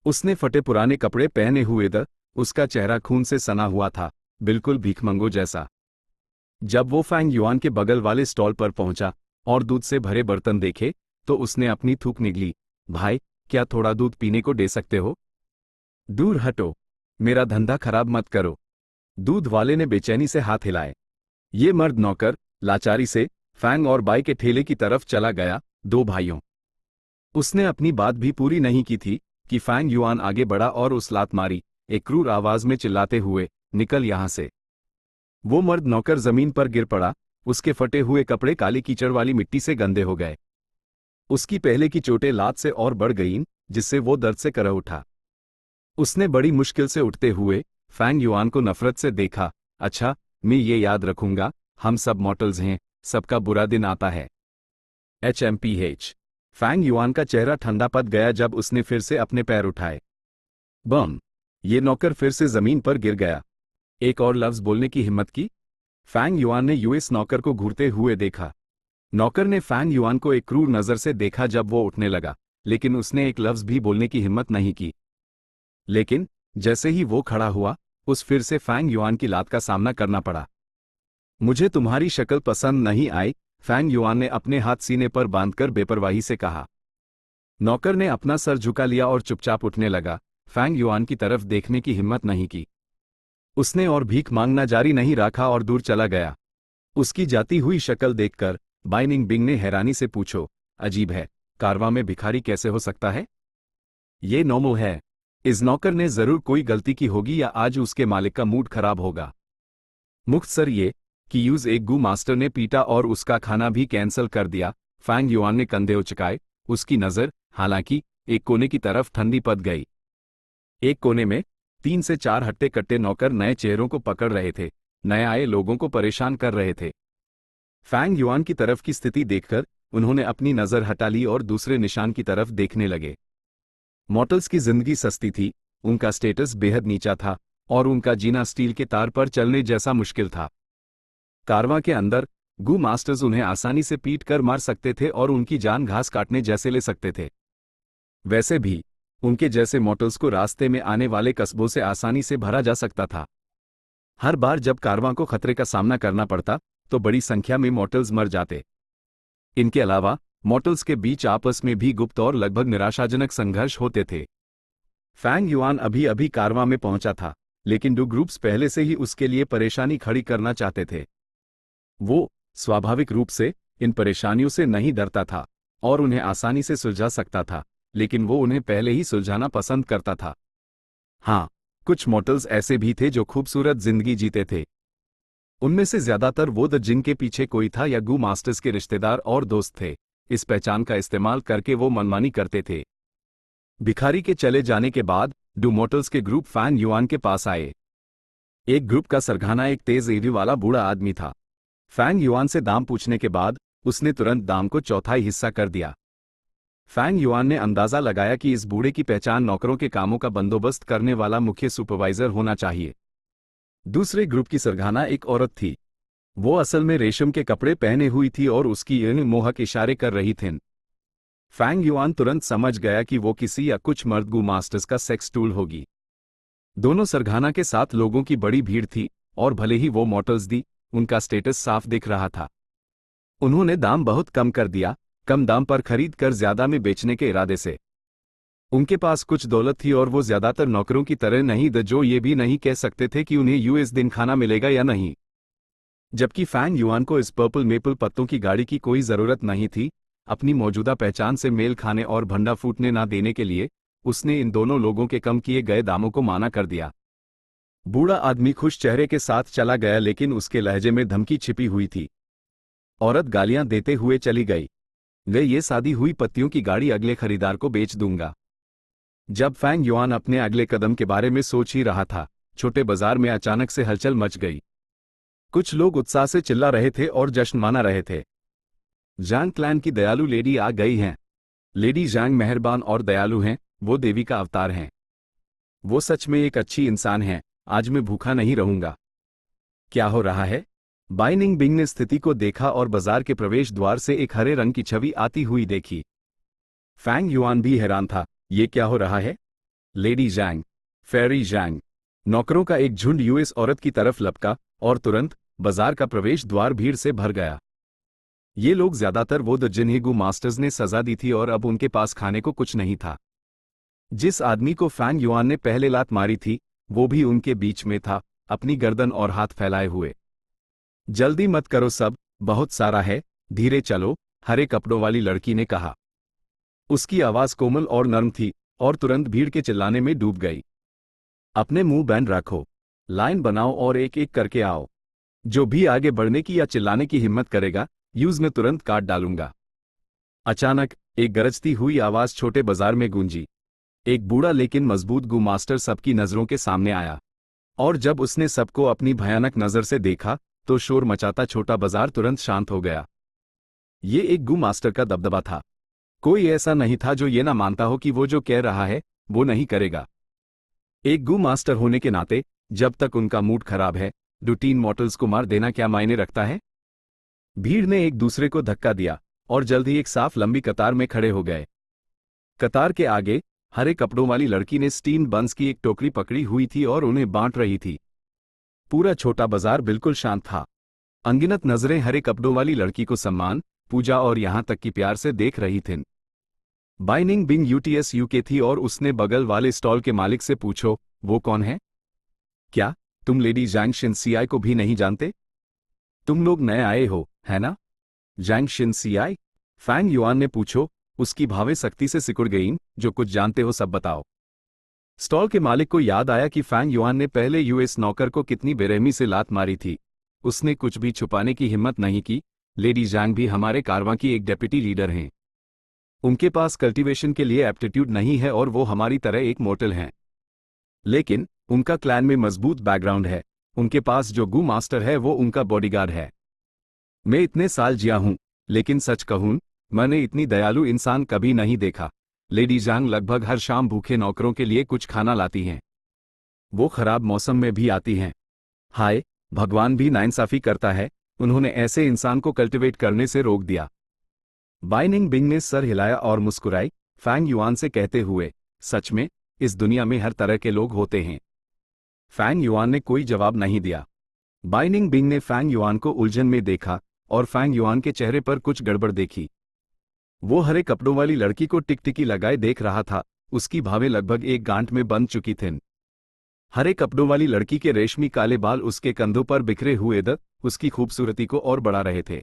उसने फटे पुराने कपड़े पहने हुए था, उसका चेहरा खून से सना हुआ था, बिल्कुल भीखमंगो जैसा। जब वो फैंग युआन के बगल वाले स्टॉल पर पहुंचा और दूध से भरे बर्तन देखे तो उसने अपनी थूक निगली। भाई, क्या थोड़ा दूध पीने को दे सकते हो? दूर हटो, मेरा धंधा खराब मत करो। दूध वाले ने बेचैनी से हाथ हिलाए। ये मर्द नौकर लाचारी से फैंग और बाई के ठेले की तरफ चला गया। 2 भाइयों। उसने अपनी बात भी पूरी नहीं की थी कि फैंग युआन आगे बढ़ा और उस लात मारी, एक क्रूर आवाज में चिल्लाते हुए, निकल यहां से। वो मर्द नौकर जमीन पर गिर पड़ा। उसके फटे हुए कपड़े काली कीचड़ वाली मिट्टी से गंदे हो गए। उसकी पहले की चोटें लात से और बढ़ गईं, जिससे वो दर्द से करह उठा। उसने बड़ी मुश्किल से उठते हुए फैंग युआन को नफरत से देखा। अच्छा, मैं ये याद रखूंगा, हम सब मॉर्टल्स हैं, सबका बुरा दिन आता है। HMPH। फैंग युआन का चेहरा ठंडा पड़ गया जब उसने फिर से अपने पैर उठाए। बम! ये नौकर फिर से जमीन पर गिर गया। एक और लफ्ज बोलने की हिम्मत की। फैंग युआन ने यूएस नौकर को घूरते हुए देखा। नौकर ने फैंग युआन को एक क्रूर नजर से देखा जब वो उठने लगा, लेकिन उसने एक लफ्ज भी बोलने की हिम्मत नहीं की। लेकिन जैसे ही वो खड़ा हुआ, उस फिर से फैंग युआन की लात का सामना करना पड़ा। मुझे तुम्हारी शक्ल पसंद नहीं आई, फैंग युआन ने अपने हाथ सीने पर बांधकर बेपरवाही से कहा। नौकर ने अपना सर झुका लिया और चुपचाप उठने लगा। फैंग युआन की तरफ देखने की हिम्मत नहीं की। उसने और भीख मांगना जारी नहीं रखा और दूर चला गया। उसकी जाती हुई शक्ल देखकर बाइनिंग बिंग ने हैरानी से पूछो, अजीब है, कारवां में भिखारी कैसे हो सकता है? ये नोमो है। इस नौकर ने जरूर कोई गलती की होगी या आज उसके मालिक का मूड खराब होगा। मुख्तसर ये कि यूज एक गू मास्टर ने पीटा और उसका खाना भी कैंसल कर दिया। फैंग युआन ने कंधे उचकाए। उसकी नजर हालांकि एक कोने की तरफ ठंडी पड़ गई। एक कोने में 3 से 4 हट्टे कट्टे नौकर नए चेहरों को पकड़ रहे थे, नए आए लोगों को परेशान कर रहे थे। फैंग युआन की तरफ की स्थिति देखकर उन्होंने अपनी नजर हटा ली और दूसरे निशान की तरफ देखने लगे। मॉर्टल्स की जिंदगी सस्ती थी, उनका स्टेटस बेहद नीचा था और उनका जीना स्टील के तार पर चलने जैसा मुश्किल था। कारवां के अंदर गू मास्टर्स उन्हें आसानी से पीट कर मार सकते थे और उनकी जान घास काटने जैसे ले सकते थे। वैसे भी उनके जैसे मॉर्टल्स को रास्ते में आने वाले कस्बों से आसानी से भरा जा सकता था। हर बार जब कारवां को खतरे का सामना करना पड़ता तो बड़ी संख्या में मॉर्टल्स मर जाते। इनके अलावा मॉर्टल्स के बीच आपस में भी गुप्त और लगभग निराशाजनक संघर्ष होते थे। फैंग युआन अभी अभी कारवां में पहुंचा था, लेकिन दो ग्रुप्स पहले से ही उसके लिए परेशानी खड़ी करना चाहते थे। वो स्वाभाविक रूप से इन परेशानियों से नहीं डरता था और उन्हें आसानी से सुलझा सकता था, लेकिन वो उन्हें पहले ही सुलझाना पसंद करता था। हाँ, कुछ मॉर्टल्स ऐसे भी थे जो खूबसूरत जिंदगी जीते थे। उनमें से ज्यादातर वो जिनके पीछे कोई था या गू मास्टर्स के रिश्तेदार और दोस्त थे। इस पहचान का इस्तेमाल करके वो मनमानी करते थे। भिखारी के चले जाने के बाद डू मॉर्टल्स के ग्रुप फैंग युआन के पास आए। एक ग्रुप का सरगना एक तेज एड़ी वाला बूढ़ा आदमी था। फैंग युआन से दाम पूछने के बाद उसने तुरंत दाम को चौथाई हिस्सा कर दिया। फैंग युआन ने अंदाजा लगाया कि इस बूढ़े की पहचान नौकरों के कामों का बंदोबस्त करने वाला मुख्य सुपरवाइजर होना चाहिए। दूसरे ग्रुप की सरगना एक औरत थी। वो असल में रेशम के कपड़े पहने हुई थी और उसकी मोहक इशारे कर रही थीं। फैंग युआन तुरंत समझ गया कि वो किसी या कुछ मर्द गू मास्टर्स का सेक्स टूल होगी। दोनों सरगना के साथ लोगों की बड़ी भीड़ थी और भले ही वो मॉर्टल्स दी, उनका स्टेटस साफ दिख रहा था। उन्होंने दाम बहुत कम कर दिया, कम दाम पर खरीद कर ज्यादा में बेचने के इरादे से। उनके पास कुछ दौलत थी और वो ज्यादातर नौकरों की तरह नहीं थे जो ये भी नहीं कह सकते थे कि उन्हें यूएस दिन खाना मिलेगा या नहीं। जबकि फैंग युआन को इस पर्पल मेपल पत्तों की गाड़ी की कोई जरूरत नहीं थी, अपनी मौजूदा पहचान से मेल खाने और भंडा फूटने ना देने के लिए उसने इन दोनों लोगों के कम किए गए दामों को माना कर दिया। बूढ़ा आदमी खुश चेहरे के साथ चला गया, लेकिन उसके लहजे में धमकी छिपी हुई थी। औरत गालियां देते हुए चली गई। मैं ये सादी हुई पत्तियों की गाड़ी अगले खरीदार को बेच दूंगा। जब फैंग युआन अपने अगले कदम के बारे में सोच ही रहा था, छोटे बाजार में अचानक से हलचल मच गई। कुछ लोग उत्साह से चिल्ला रहे थे और जश्न मना रहे थे। जांग क्लैन की दयालु लेडी आ गई हैं। लेडी जांग मेहरबान और दयालु हैं, वो देवी का अवतार हैं। वो सच में एक अच्छी इंसान हैं। आज मैं भूखा नहीं रहूंगा। क्या हो रहा है? बाइनिंग बिंग ने स्थिति को देखा और बाजार के प्रवेश द्वार से एक हरे रंग की छवि आती हुई देखी। फैंग युआन भी हैरान था, ये क्या हो रहा है? लेडी जांग, फेरी जांग, नौकरों का एक झुंड यूएस औरत की तरफ लपका और तुरंत बाजार का प्रवेश द्वार भीड़ से भर गया। ये लोग ज्यादातर वो जिन्हें गू मास्टर्स ने सजा दी थी और अब उनके पास खाने को कुछ नहीं था। जिस आदमी को फैंग युआन ने पहले लात मारी थी, वो भी उनके बीच में था, अपनी गर्दन और हाथ फैलाए हुए। जल्दी मत करो, सब बहुत सारा है, धीरे चलो, हरे कपड़ों वाली लड़की ने कहा। उसकी आवाज कोमल और नर्म थी और तुरंत भीड़ के चिल्लाने में डूब गई। अपने मुंह बंद रखो, लाइन बनाओ और एक एक करके आओ। जो भी आगे बढ़ने की या चिल्लाने की हिम्मत करेगा, यूज में तुरंत काट डालूंगा। अचानक एक गरजती हुई आवाज छोटे बाजार में गूंजी। एक बूढ़ा लेकिन मजबूत गू मास्टर सबकी नजरों के सामने आया, और जब उसने सबको अपनी भयानक नजर से देखा तो शोर मचाता छोटा बाजार तुरंत शांत हो गया। ये एक गू मास्टर का दबदबा था। कोई ऐसा नहीं था जो ये ना मानता हो कि वो जो कह रहा है वो नहीं करेगा। एक गू मास्टर होने के नाते जब तक उनका मूड खराब है, रूटीन मॉर्टल्स को मार देना क्या मायने रखता है? भीड़ ने एक दूसरे को धक्का दिया और जल्द ही एक साफ लंबी कतार में खड़े हो गए। कतार के आगे हरे कपड़ों वाली लड़की ने स्टीम बंस की एक टोकरी पकड़ी हुई थी और उन्हें बांट रही थी। पूरा छोटा बाजार बिल्कुल शांत था। अनगिनत नजरें हरे कपड़ों वाली लड़की को सम्मान, पूजा और यहां तक कि प्यार से देख रही थीं। बाइनिंग बिंग यूटीएस यूके थी और उसने बगल वाले स्टॉल के मालिक से पूछो, वो कौन है? क्या तुम लेडी जैंग शिनसियाई को भी नहीं जानते? तुम लोग नए आए हो, है ना? जैंग शिनसियाई? फैंग युआन ने पूछो। उसकी भावें सख्ती से सिकुड़ गईं। जो कुछ जानते हो सब बताओ। स्टॉल के मालिक को याद आया कि फैंग युआन ने पहले यूएस नौकर को कितनी बेरहमी से लात मारी थी। उसने कुछ भी छुपाने की हिम्मत नहीं की। लेडी जैंग भी हमारे कारवां की एक डेप्यूटी लीडर हैं। उनके पास कल्टीवेशन के लिए एप्टीट्यूड नहीं है और वो हमारी तरह एक मोर्टल हैं। लेकिन उनका क्लैन में मजबूत बैकग्राउंड है। उनके पास जो गू मास्टर है वो उनका बॉडीगार्ड है। मैं इतने साल जिया हूं, लेकिन सच कहूं, मैंने इतनी दयालु इंसान कभी नहीं देखा। लेडी जैंग लगभग हर शाम भूखे नौकरों के लिए कुछ खाना लाती हैं। वो खराब मौसम में भी आती हैं। हाय, भगवान भी नाइंसाफी करता है, उन्होंने ऐसे इंसान को कल्टिवेट करने से रोक दिया। बाइनिंग बिंग ने सर हिलाया और मुस्कुराई, फैंग युआन से कहते हुए, सच में, इस दुनिया में हर तरह के लोग होते हैं। फैंग युआन ने कोई जवाब नहीं दिया। बाइनिंग बिंग ने फैंग युआन को उलझन में देखा और फैंग युआन के चेहरे पर कुछ गड़बड़ देखी। वो हरे कपड़ों वाली लड़की को टिकटिकी लगाए देख रहा था। उसकी भावें लगभग एक गांठ में बंध चुकी थीं। हरे कपड़ों वाली लड़की के रेशमी काले बाल उसके कंधों पर बिखरे हुए उसकी खूबसूरती को और बढ़ा रहे थे।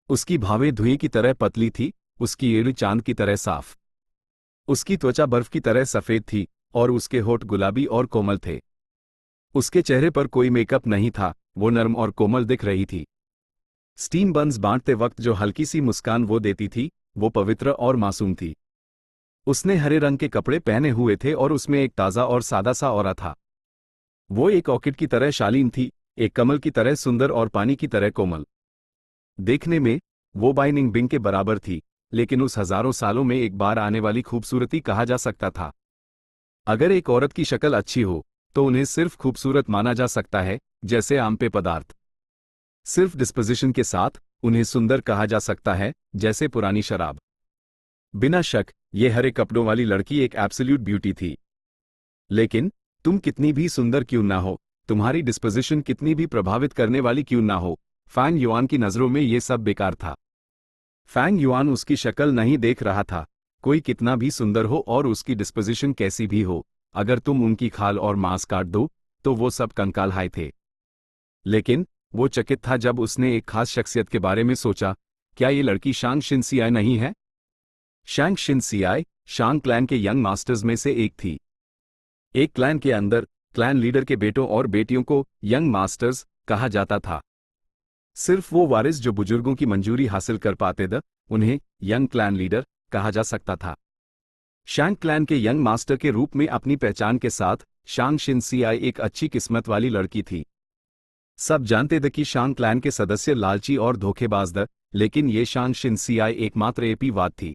उसकी भावें धुएं की तरह पतली थी, उसकी एड़ी चांद की तरह साफ। उसकी त्वचा बर्फ की तरह सफेद थी और उसके होठ गुलाबी और कोमल थे। उसके चेहरे पर कोई मेकअप नहीं था, वो नर्म और कोमल दिख रही थी। स्टीम बन्स बांटते वक्त जो हल्की सी मुस्कान वो देती थी, वो पवित्र और मासूम थी। उसने हरे रंग के कपड़े पहने हुए थे और उसमें एक ताज़ा और सादा सा ऑरा था। वो एक ऑर्किड की तरह शालीन थी, एक कमल की तरह सुंदर और पानी की तरह कोमल। देखने में वो बाइनिंग बिंग के बराबर थी, लेकिन उस हजारों सालों में एक बार आने वाली खूबसूरती कहा जा सकता था। अगर एक औरत की शक्ल अच्छी हो तो उन्हें सिर्फ खूबसूरत माना जा सकता है, जैसे आम पे पदार्थ। सिर्फ डिस्पोजिशन के साथ उन्हें सुंदर कहा जा सकता है, जैसे पुरानी शराब। बिना शक ये हरे कपड़ों वाली लड़की एक एब्सोल्यूट ब्यूटी थी। लेकिन तुम कितनी भी सुंदर क्यों ना हो, तुम्हारी डिस्पोजिशन कितनी भी प्रभावित करने वाली क्यों ना हो, फैंग युआन की नजरों में ये सब बेकार था। फैंग युआन उसकी शक्ल नहीं देख रहा था। कोई कितना भी सुंदर हो और उसकी डिस्पोजिशन कैसी भी हो, अगर तुम उनकी खाल और मांस काट दो तो वो सब कंकाल हाय थे। लेकिन वो चकित था जब उसने एक खास शख्सियत के बारे में सोचा। क्या ये लड़की शांग शिनसियाई नहीं है? शांग शिनसियाई शांग क्लैन के यंग मास्टर्स में से एक थी। एक क्लैन के अंदर क्लैन लीडर के बेटों और बेटियों को यंग मास्टर्स कहा जाता था। सिर्फ वो वारिस जो बुजुर्गों की मंजूरी हासिल कर पाते थे, उन्हें यंग क्लैन लीडर कहा जा सकता था। शांग क्लैन के यंग मास्टर के रूप में अपनी पहचान के साथ शांग शिनसियाई एक अच्छी किस्मत वाली लड़की थी। सब जानते थे कि शांग क्लैन के सदस्य लालची और धोखेबाज थे, लेकिन ये शांग शिनसियाई एकमात्र एपीवाद थी।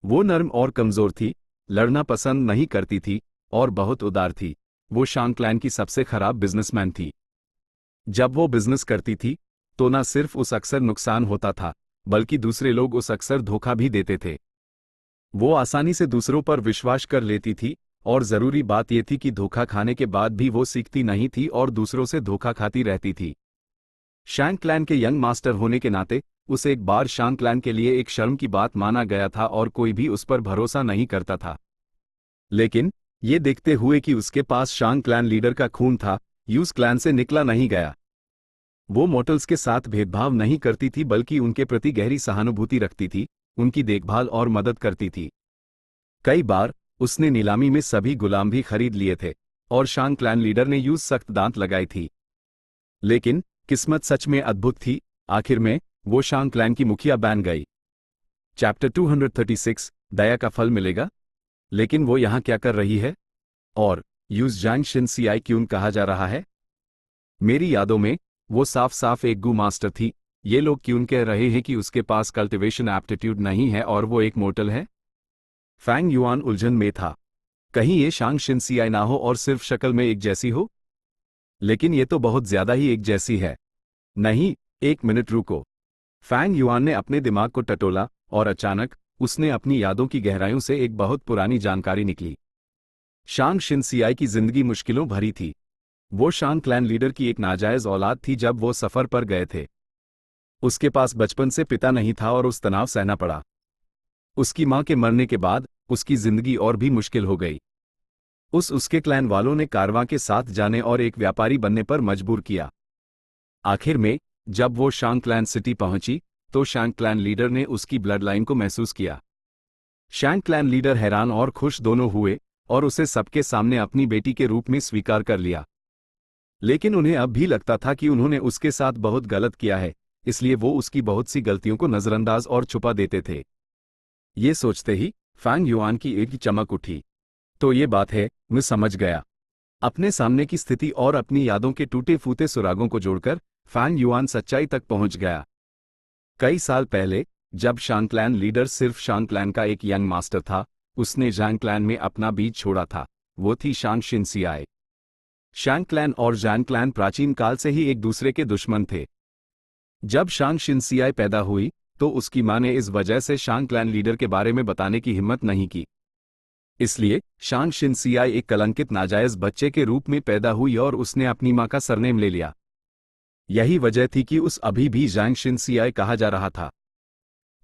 वो नर्म और कमजोर थी, लड़ना पसंद नहीं करती थी और बहुत उदार थी। वो शांग क्लैन की सबसे खराब बिजनेसमैन थी। जब वो बिजनेस करती थी तो न सिर्फ उस अक्सर नुकसान होता था, बल्कि दूसरे लोग उस अक्सर धोखा भी देते थे। वो आसानी से दूसरों पर विश्वास कर लेती थी और जरूरी बात यह थी कि धोखा खाने के बाद भी वो सीखती नहीं थी और दूसरों से धोखा खाती रहती थी। शांग क्लैन के यंग मास्टर होने के नाते उसे एक बार शांग क्लैन के लिए एक शर्म की बात माना गया था और कोई भी उस पर भरोसा नहीं करता था। लेकिन ये देखते हुए कि उसके पास शांग क्लैन लीडर का खून था, यूज क्लैन से निकला नहीं गया। वो मॉर्टल्स के साथ भेदभाव नहीं करती थी, बल्कि उनके प्रति गहरी सहानुभूति रखती थी, उनकी देखभाल और मदद करती थी। कई बार उसने नीलामी में सभी गुलाम भी खरीद लिए थे और शांग क्लैन लीडर ने यूज सख्त दांत लगाई थी। लेकिन किस्मत सच में अद्भुत थी, आखिर में वो शांग क्लैन की मुखिया बन गई। चैप्टर 236 दया का फल मिलेगा। लेकिन वो यहां क्या कर रही है? और यूज जैंग शिनसियाई क्यों कहा जा रहा है? मेरी यादों में वो साफ साफ एक गू मास्टर थी। ये लोग क्यों कह रहे हैं कि उसके पास कल्टिवेशन एप्टीट्यूड नहीं है और वो एक मोर्टल है? फैंग युआन उलझन में था। कहीं ये शांग शिनसियाई ना हो और सिर्फ शक्ल में एक जैसी हो? लेकिन ये तो बहुत ज्यादा ही एक जैसी है। नहीं, एक मिनट रुको। फैंग युआन ने अपने दिमाग को टटोला और अचानक उसने अपनी यादों की गहराइयों से एक बहुत पुरानी जानकारी निकली। शांग शिनसियाई की जिंदगी मुश्किलों भरी थी। वो शांग क्लैन लीडर की एक नाजायज औलाद थी। जब वो सफर पर गए थे, उसके पास बचपन से पिता नहीं था और उस तनाव सहना पड़ा। उसकी मां के मरने के बाद उसकी जिंदगी और भी मुश्किल हो गई। उसके क्लैन वालों ने कारवां के साथ जाने और एक व्यापारी बनने पर मजबूर किया। आखिर में जब वो शांग क्लैन सिटी पहुंची तो शांग क्लैन लीडर ने उसकी ब्लड लाइन को महसूस किया। शांग क्लैन लीडर हैरान और खुश दोनों हुए और उसे सबके सामने अपनी बेटी के रूप में स्वीकार कर लिया। लेकिन उन्हें अब भी लगता था कि उन्होंने उसके साथ बहुत गलत किया है, इसलिए वो उसकी बहुत सी गलतियों को नजरअंदाज और छुपा देते थे। ये सोचते ही फैंग युआन की एक चमक उठी। तो ये बात है, मैं समझ गया। अपने सामने की स्थिति और अपनी यादों के टूटे फूटे सुरागों को जोड़कर फैंग युआन सच्चाई तक पहुंच गया। कई साल पहले जब शांग क्लैन लीडर सिर्फ शांग क्लैन का एक यंग मास्टर था, उसने जैंग क्लैन में अपना बीज छोड़ा था। वो थी शांग शिनसियाई। शांग क्लैन और जैंग क्लैन प्राचीन काल से ही एक दूसरे के दुश्मन थे। जब शांग शिनसियाई पैदा हुई तो उसकी मां ने इस वजह से शांग क्लैन लीडर के बारे में बताने की हिम्मत नहीं की। इसलिए शांग शिनसियाई एक कलंकित नाजायज बच्चे के रूप में पैदा हुई और उसने अपनी मां का सरनेम ले लिया। यही वजह थी कि उस अभी भी जैंग शिनसियाई कहा जा रहा था।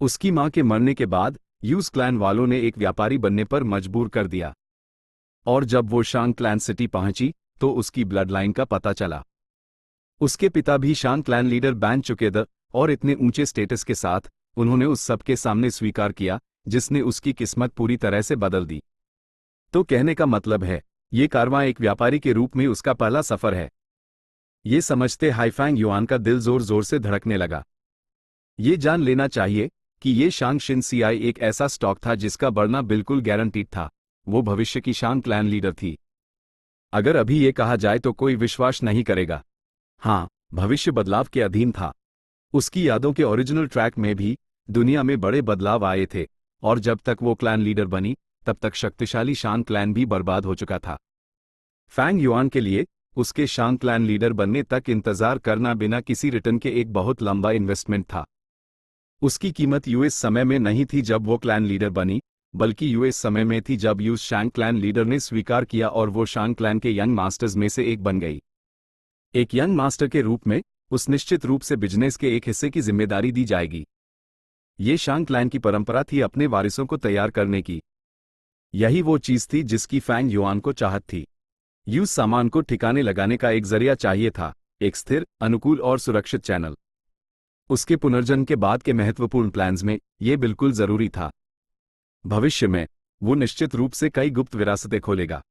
उसकी मां के मरने के बाद यूज क्लैन वालों ने एक व्यापारी बनने पर मजबूर कर दिया। और जब वो शांग क्लैन सिटी पहुंची तो उसकी ब्लड लाइन का पता चला। उसके पिता भी शांग क्लैन लीडर बन चुके थे और इतने ऊंचे स्टेटस के साथ उन्होंने उस सबके सामने स्वीकार किया, जिसने उसकी किस्मत पूरी तरह से बदल दी। तो कहने का मतलब है, ये कारवां एक व्यापारी के रूप में उसका पहला सफर है। ये समझते हाईफैंग युआन का दिल जोर जोर से धड़कने लगा। ये जान लेना चाहिए कि ये शांग शिनसियाई एक ऐसा स्टॉक था जिसका बढ़ना बिल्कुल गारंटीड था। वो भविष्य की शांग क्लैन लीडर थी। अगर अभी ये कहा जाए तो कोई विश्वास नहीं करेगा। हाँ, भविष्य बदलाव के अधीन था। उसकी यादों के ओरिजिनल ट्रैक में भी दुनिया में बड़े बदलाव आए थे, और जब तक वो क्लैन लीडर बनी तब तक शक्तिशाली शांग क्लैन भी बर्बाद हो चुका था। फैंग युआन के लिए उसके शांग क्लैन लीडर बनने तक इंतजार करना बिना किसी रिटर्न के एक बहुत लंबा इन्वेस्टमेंट था। उसकी कीमत यूएस समय में नहीं थी जब वो क्लैन लीडर बनी, बल्कि यूएस समय में थी जब यूज शांग क्लैन लीडर ने स्वीकार किया और वो शांग क्लैन के यंग मास्टर्स में से एक बन गई। एक यंग मास्टर के रूप में उस निश्चित रूप से बिजनेस के एक हिस्से की जिम्मेदारी दी जाएगी। ये शांग क्लैन की परंपरा थी अपने वारिसों को तैयार करने की। यही वो चीज थी जिसकी फैंग युआन को चाहत थी। यूज सामान को ठिकाने लगाने का एक जरिया चाहिए था, एक स्थिर, अनुकूल और सुरक्षित चैनल। उसके पुनर्जन्म के बाद के महत्वपूर्ण प्लान्स में यह बिल्कुल जरूरी था। भविष्य में वो निश्चित रूप से कई गुप्त विरासतें खोलेगा।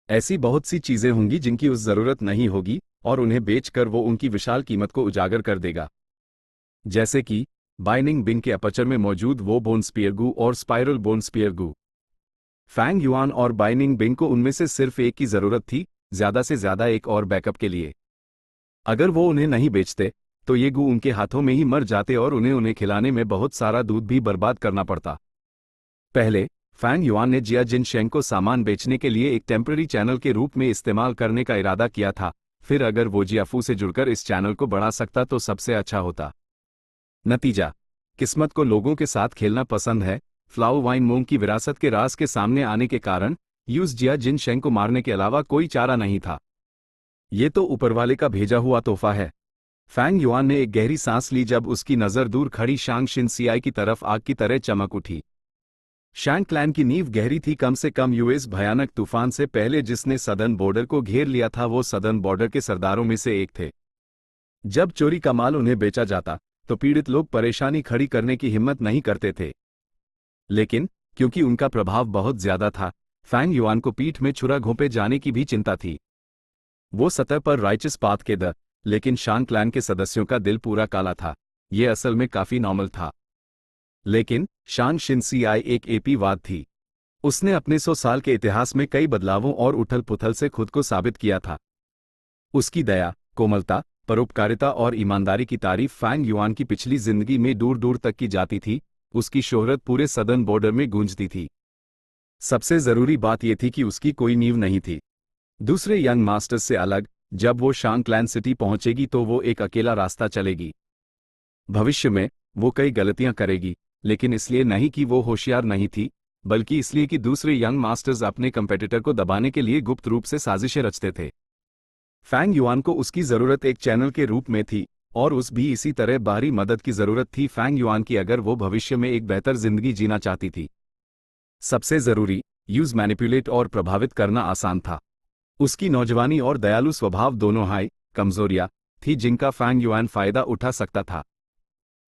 ऐसी बहुत सी चीजें होंगी जिनकी उस जरूरत नहीं होगी और उन्हें बेचकर वो उनकी विशाल कीमत को उजागर कर देगा। जैसे कि बाइनिंग बिंग के अपचर में मौजूद वो बोन स्पीयरगू और स्पाइरल बोन स्पीयरगू। फैंग युआन और बाइनिंग बिंग को उनमें से सिर्फ एक की जरूरत थी, ज्यादा से ज्यादा एक और बैकअप के लिए। अगर वो उन्हें नहीं बेचते तो ये गू उनके हाथों में ही मर जाते और उन्हें खिलाने में बहुत सारा दूध भी बर्बाद करना पड़ता। पहले फैंग युआन ने जिया जिनशेंग को सामान बेचने के लिए एक टेम्पररी चैनल के रूप में इस्तेमाल करने का इरादा किया था। फिर अगर वो जियाफू से जुड़कर इस चैनल को बढ़ा सकता तो सबसे अच्छा होता। नतीजा, किस्मत को लोगों के साथ खेलना पसंद है। फ्लाओ वाइन मोंग की विरासत के राज के सामने आने के कारण यूज जिया जिनशेंग को मारने के अलावा कोई चारा नहीं था। ये तो ऊपरवाले का भेजा हुआ तोहफा है। फैंग युआन ने एक गहरी सांस ली जब उसकी नजर दूर खड़ी शांग शिनसियाई की तरफ आग की तरह चमक उठी। शांग क्लैन की नींव गहरी थी। कम से कम यूएस भयानक तूफान से पहले जिसने सदर्न बॉर्डर को घेर लिया था, वो सदर्न बॉर्डर के सरदारों में से एक थे। जब चोरी का माल उन्हें बेचा जाता तो पीड़ित लोग परेशानी खड़ी करने की हिम्मत नहीं करते थे। लेकिन क्योंकि उनका प्रभाव बहुत ज्यादा था, फैंग युआन को पीठ में छुरा घोंपे जाने की भी चिंता थी। वो सतह पर राइचस पाथ के द, लेकिन शांग क्लैन के सदस्यों का दिल पूरा काला था। ये असल में काफी नॉर्मल था। लेकिन शांग शिनसियाई एक एपीवाद थी। उसने अपने 100 साल के इतिहास में कई बदलावों और उथल पुथल से खुद को साबित किया था। उसकी दया, कोमलता, परोपकारिता और ईमानदारी की तारीफ फैंग युआन की पिछली जिंदगी में दूर दूर तक की जाती थी। उसकी शोहरत पूरे सदर्न बॉर्डर में गूंजती थी। सबसे जरूरी बात यह थी कि उसकी कोई नींव नहीं थी। दूसरे यंग मास्टर्स से अलग, जब वो शांग क्लैन सिटी पहुंचेगी तो वो एक अकेला रास्ता चलेगी। भविष्य में वो कई गलतियां करेगी, लेकिन इसलिए नहीं कि वो होशियार नहीं थी, बल्कि इसलिए कि दूसरे यंग मास्टर्स अपने कंपेटिटर को दबाने के लिए गुप्त रूप से साजिशें रचते थे। फैंग युआन को उसकी जरूरत एक चैनल के रूप में थी, और उस भी इसी तरह बाहरी मदद की जरूरत थी फैंग युआन की अगर वो भविष्य में एक बेहतर जिंदगी जीना चाहती थी। सबसे जरूरी, यूज मैनिपुलेट और प्रभावित करना आसान था। उसकी नौजवानी और दयालु स्वभाव दोनों हाई कमजोरियां थी जिनका फैंग युआन फायदा उठा सकता था।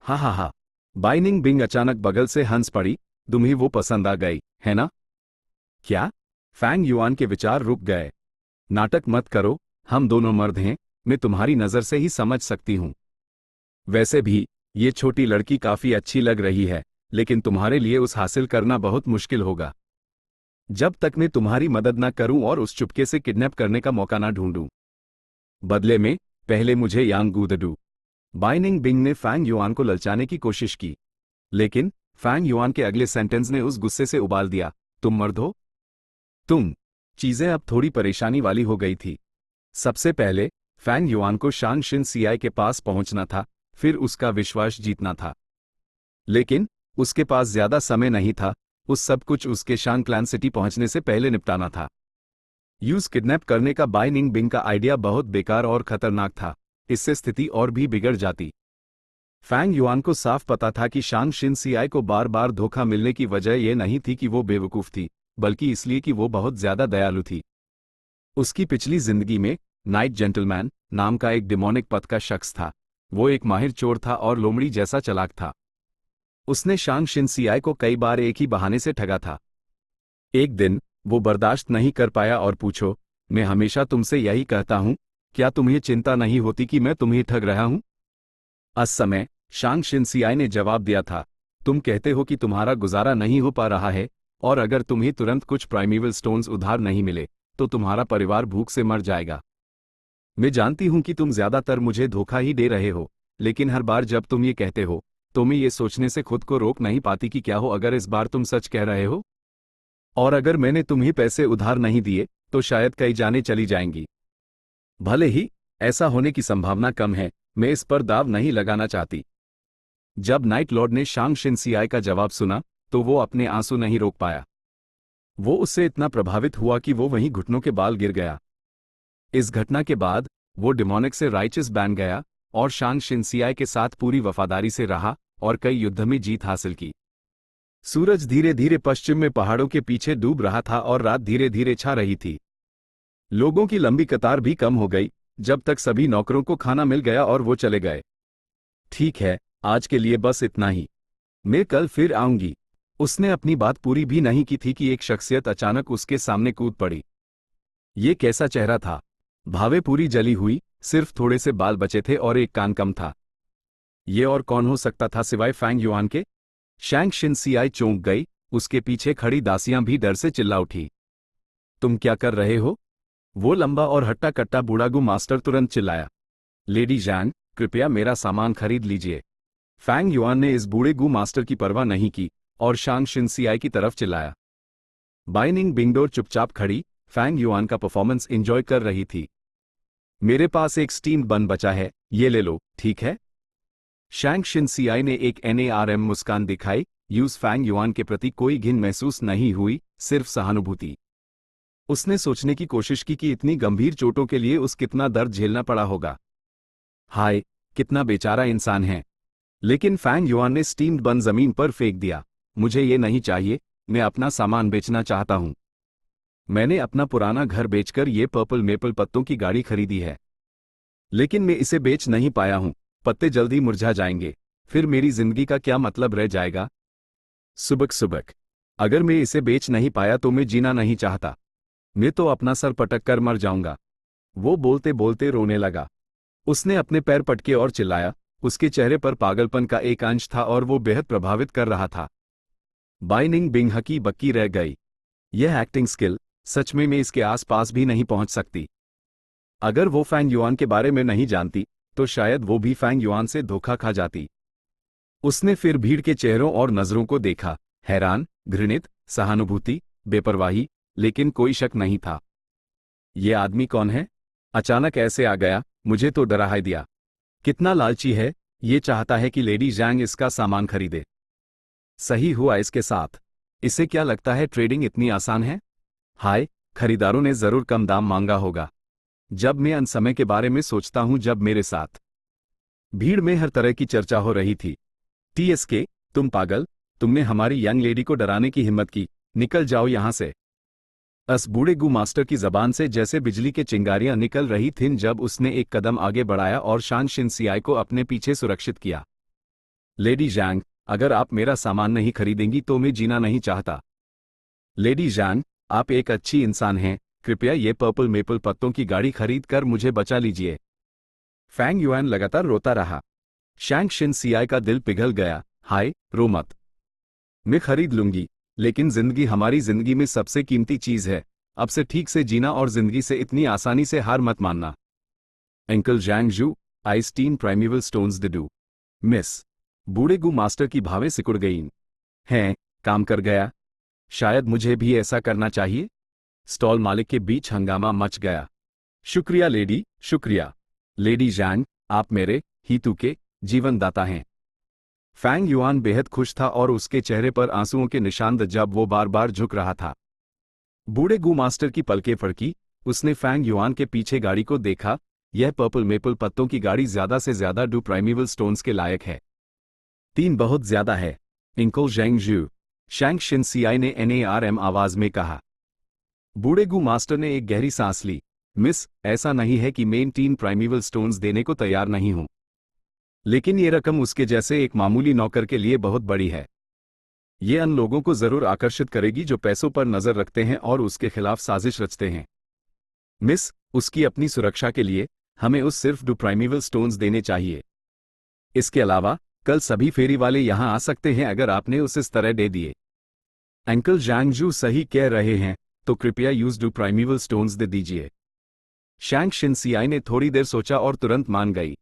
हा हा हा। बाइनिंग बिंग अचानक बगल से हंस पड़ी। तुम्हें वो पसंद आ गई, है ना? क्या? फैंग युआन के विचार रुक गए। नाटक मत करो, हम दोनों मर्द हैं, मैं तुम्हारी नजर से ही समझ सकती हूं। वैसे भी ये छोटी लड़की काफी अच्छी लग रही है, लेकिन तुम्हारे लिए उस हासिल करना बहुत मुश्किल होगा जब तक मैं तुम्हारी मदद ना करूं और उस चुपके से किडनैप करने का मौका ना ढूंढूं। बदले में पहले मुझे यांग गुदडू। बाइनिंग बिंग ने फैंग युआन को ललचाने की कोशिश की, लेकिन फैंग युआन के अगले सेंटेंस ने उस गुस्से से उबाल दिया। तुम मर्द हो? तुम। चीजें अब थोड़ी परेशानी वाली हो गई थी। सबसे पहले फैंग युआन को शांग शिन सियाई के पास पहुंचना था, फिर उसका विश्वास जीतना था। लेकिन उसके पास ज्यादा समय नहीं था, उस सब कुछ उसके शांग क्लैन सिटी पहुंचने से पहले निपटाना था। यूज किडनैप करने का बाइनिंग बिंग का आइडिया बहुत बेकार और खतरनाक था, इससे स्थिति और भी बिगड़ जाती। फैंग युआन को साफ पता था कि शांग शिन सियाई को बार बार धोखा मिलने की वजह यह नहीं थी कि वो बेवकूफ थी, बल्कि इसलिए कि वो बहुत ज्यादा दयालु थी। उसकी पिछली जिंदगी में नाइट जेंटलमैन नाम का एक डिमोनिक पद का शख्स था। वो एक माहिर चोर था और लोमड़ी जैसा चालाक था। उसने शांग शिन सियाई को कई बार एक ही बहाने से ठगा था। एक दिन वो बर्दाश्त नहीं कर पाया और पूछो, मैं हमेशा तुमसे यही कहता हूं, क्या तुम्हें चिंता नहीं होती कि मैं तुम्हें ठग रहा हूं? उस समय शांग शिन सियाई ने जवाब दिया था, तुम कहते हो कि तुम्हारा गुजारा नहीं हो पा रहा है, और अगर तुम्हें तुरंत कुछ प्राइमेवल स्टोन्स उधार नहीं मिले तो तुम्हारा परिवार भूख से मर जाएगा। मैं जानती हूं कि तुम ज्यादातर मुझे धोखा ही दे रहे हो, लेकिन हर बार जब तुम ये कहते हो तो मैं ये सोचने से खुद को रोक नहीं पाती कि क्या हो अगर इस बार तुम सच कह रहे हो, और अगर मैंने तुम्हें पैसे उधार नहीं दिए तो शायद कई जानें चली जाएंगी। भले ही ऐसा होने की संभावना कम है, मैं इस पर दाव नहीं लगाना चाहती। जब नाइट लॉर्ड ने शांग शिन सियाई का जवाब सुना तो वो अपने आंसू नहीं रोक पाया। वो उससे इतना प्रभावित हुआ कि वो वहीं घुटनों के बाल गिर गया। इस घटना के बाद वो डिमोनिक से राइचस बन गया और शांग शिन सियाई के साथ पूरी वफादारी से रहा और कई युद्ध में जीत हासिल की। सूरज धीरे धीरे पश्चिम में पहाड़ों के पीछे डूब रहा था और रात धीरे धीरे छा रही थी। लोगों की लंबी कतार भी कम हो गई जब तक सभी नौकरों को खाना मिल गया और वो चले गए। ठीक है, आज के लिए बस इतना ही, मैं कल फिर आऊंगी। उसने अपनी बात पूरी भी नहीं की थी कि एक शख्सियत अचानक उसके सामने कूद पड़ी। ये कैसा चेहरा था? भावे पूरी जली हुई, सिर्फ थोड़े से बाल बचे थे और एक कान कम था। ये और कौन हो सकता था सिवाय फैंग युआन के? शांग शिन सियाई चौंक गई, उसके पीछे खड़ी दासियां भी डर से चिल्ला उठी। तुम क्या कर रहे हो? वो लंबा और हट्टा कट्टा बूढ़ागू मास्टर तुरंत चिल्लाया। लेडी जैंग, कृपया मेरा सामान खरीद लीजिए। फैंग युआन ने इस बूढ़े गू मास्टर की परवाह नहीं की और शांग शिन सियाई की तरफ चिल्लाया। बाइनिंग बिंगडोर चुपचाप खड़ी फैंग युआन का परफॉर्मेंस एंजॉय कर रही थी। मेरे पास एक स्टीम्ड बन बचा है, ये ले लो, ठीक है? शांग शिन सियाई ने एक NARM मुस्कान दिखाई। यूज फैंग युआन के प्रति कोई घिन महसूस नहीं हुई, सिर्फ सहानुभूति। उसने सोचने की कोशिश की कि इतनी गंभीर चोटों के लिए उस कितना दर्द झेलना पड़ा होगा। हाय, कितना बेचारा इंसान है। लेकिन फैंग युआन ने स्टीम्ड बन जमीन पर फेंक दिया। मुझे ये नहीं चाहिए, मैं अपना सामान बेचना चाहता हूं। मैंने अपना पुराना घर बेचकर ये पर्पल मेपल पत्तों की गाड़ी खरीदी है, लेकिन मैं इसे बेच नहीं पाया हूं। पत्ते जल्दी मुरझा जाएंगे, फिर मेरी जिंदगी का क्या मतलब रह जाएगा? सुबक सुबक, अगर मैं इसे बेच नहीं पाया तो मैं जीना नहीं चाहता। मैं तो अपना सर पटक कर मर जाऊंगा। वो बोलते बोलते रोने लगा। उसने अपने पैर पटके और चिल्लाया। उसके चेहरे पर पागलपन का एक अंश था और वो बेहद प्रभावित कर रहा था। बाइनिंग बिंग हकी बक्की रह गई। यह एक्टिंग स्किल, सच में मैं इसके आसपास भी नहीं पहुंच सकती। अगर वो फैंग युआन के बारे में नहीं जानती तो शायद वो भी फैंग युआन से धोखा खा जाती। उसने फिर भीड़ के चेहरों और नजरों को देखा, हैरान, घृणित, सहानुभूति, बेपरवाही, लेकिन कोई शक नहीं था। ये आदमी कौन है? अचानक ऐसे आ गया, मुझे तो डरा ही दिया। कितना लालची है, ये चाहता है कि लेडी जैंग इसका सामान खरीदे। सही हुआ इसके साथ। इसे क्या लगता है ट्रेडिंग इतनी आसान है? हाय, खरीदारों ने जरूर कम दाम मांगा होगा। जब मैं अन समय के बारे में सोचता हूं जब मेरे साथ भीड़ में हर तरह की चर्चा हो रही थी। TSK, तुम पागल, तुमने हमारी यंग लेडी को डराने की हिम्मत की, निकल जाओ यहां से। अस बूढ़े गू मास्टर की जबान से जैसे बिजली के चिंगारियां निकल रही थीं जब उसने एक कदम आगे बढ़ाया और शान शिनसियाई को अपने पीछे सुरक्षित किया। लेडी जैंग, अगर आप मेरा सामान नहीं खरीदेंगी तो मैं जीना नहीं चाहता। लेडी जैंग, आप एक अच्छी इंसान हैं, कृपया ये पर्पल मेपल पत्तों की गाड़ी खरीद कर मुझे बचा लीजिए। फैंग युआन लगातार रोता रहा। शैंग शिनसियाई का दिल पिघल गया। हाय, रो मत, मैं खरीद लूंगी, लेकिन जिंदगी हमारी जिंदगी में सबसे कीमती चीज है। अब से ठीक से जीना और जिंदगी से इतनी आसानी से हार मत मानना। अंकल जैंग जू, Einstein primeval stones they do. Miss, बूढ़े गू मास्टर की भावें सिकुड़ गईं। हैं, काम कर गया। शायद मुझे भी ऐसा करना चाहिए। स्टॉल मालिक के बीच हंगामा मच गया। शुक्रिया लेडी, शुक्रिया। लेडी जैंग, आप मेरे हीतू के जीवनदाता हैं। फैंग युआन बेहद खुश था और उसके चेहरे पर आंसुओं के निशान थे जब वो बार बार झुक रहा था। बूढ़े गू मास्टर की पलकें फड़की। उसने फैंग युआन के पीछे गाड़ी को देखा। यह पर्पल मेपल पत्तों की गाड़ी ज्यादा से ज्यादा डू प्राइमेवल स्टोन्स के लायक है। 3 बहुत ज्यादा है। अंकल जैंग जू, शैंग शिनसियाई ने NARM आवाज में कहा। बूढ़े गू मास्टर ने एक गहरी सांस ली। मिस, ऐसा नहीं है कि मैं 3 प्राइमेवल स्टोन्स देने को तैयार नहीं हूं, लेकिन ये रकम उसके जैसे एक मामूली नौकर के लिए बहुत बड़ी है। ये उन लोगों को जरूर आकर्षित करेगी जो पैसों पर नजर रखते हैं और उसके खिलाफ साजिश रचते हैं। मिस, उसकी अपनी सुरक्षा के लिए हमें उस सिर्फ 2 प्राइमेवल स्टोन्स देने चाहिए। इसके अलावा कल सभी फेरी वाले यहां आ सकते हैं अगर आपने उसे इस तरह दे दिए। अंकल जैंगजू सही कह रहे हैं, तो कृपया यूज 2 प्राइमेवल स्टोन्स दे दीजिए। शैंग शिनसियाई ने थोड़ी देर सोचा और तुरंत मान गई।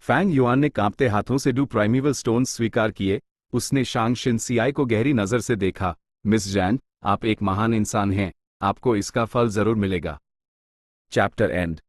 फैंग युआन ने कांपते हाथों से 2 प्राइमेवल स्टोन्स स्वीकार किए। उसने शांग शिनसियाई को गहरी नजर से देखा। मिस जैन, आप एक महान इंसान हैं, आपको इसका फल जरूर मिलेगा। Chapter and.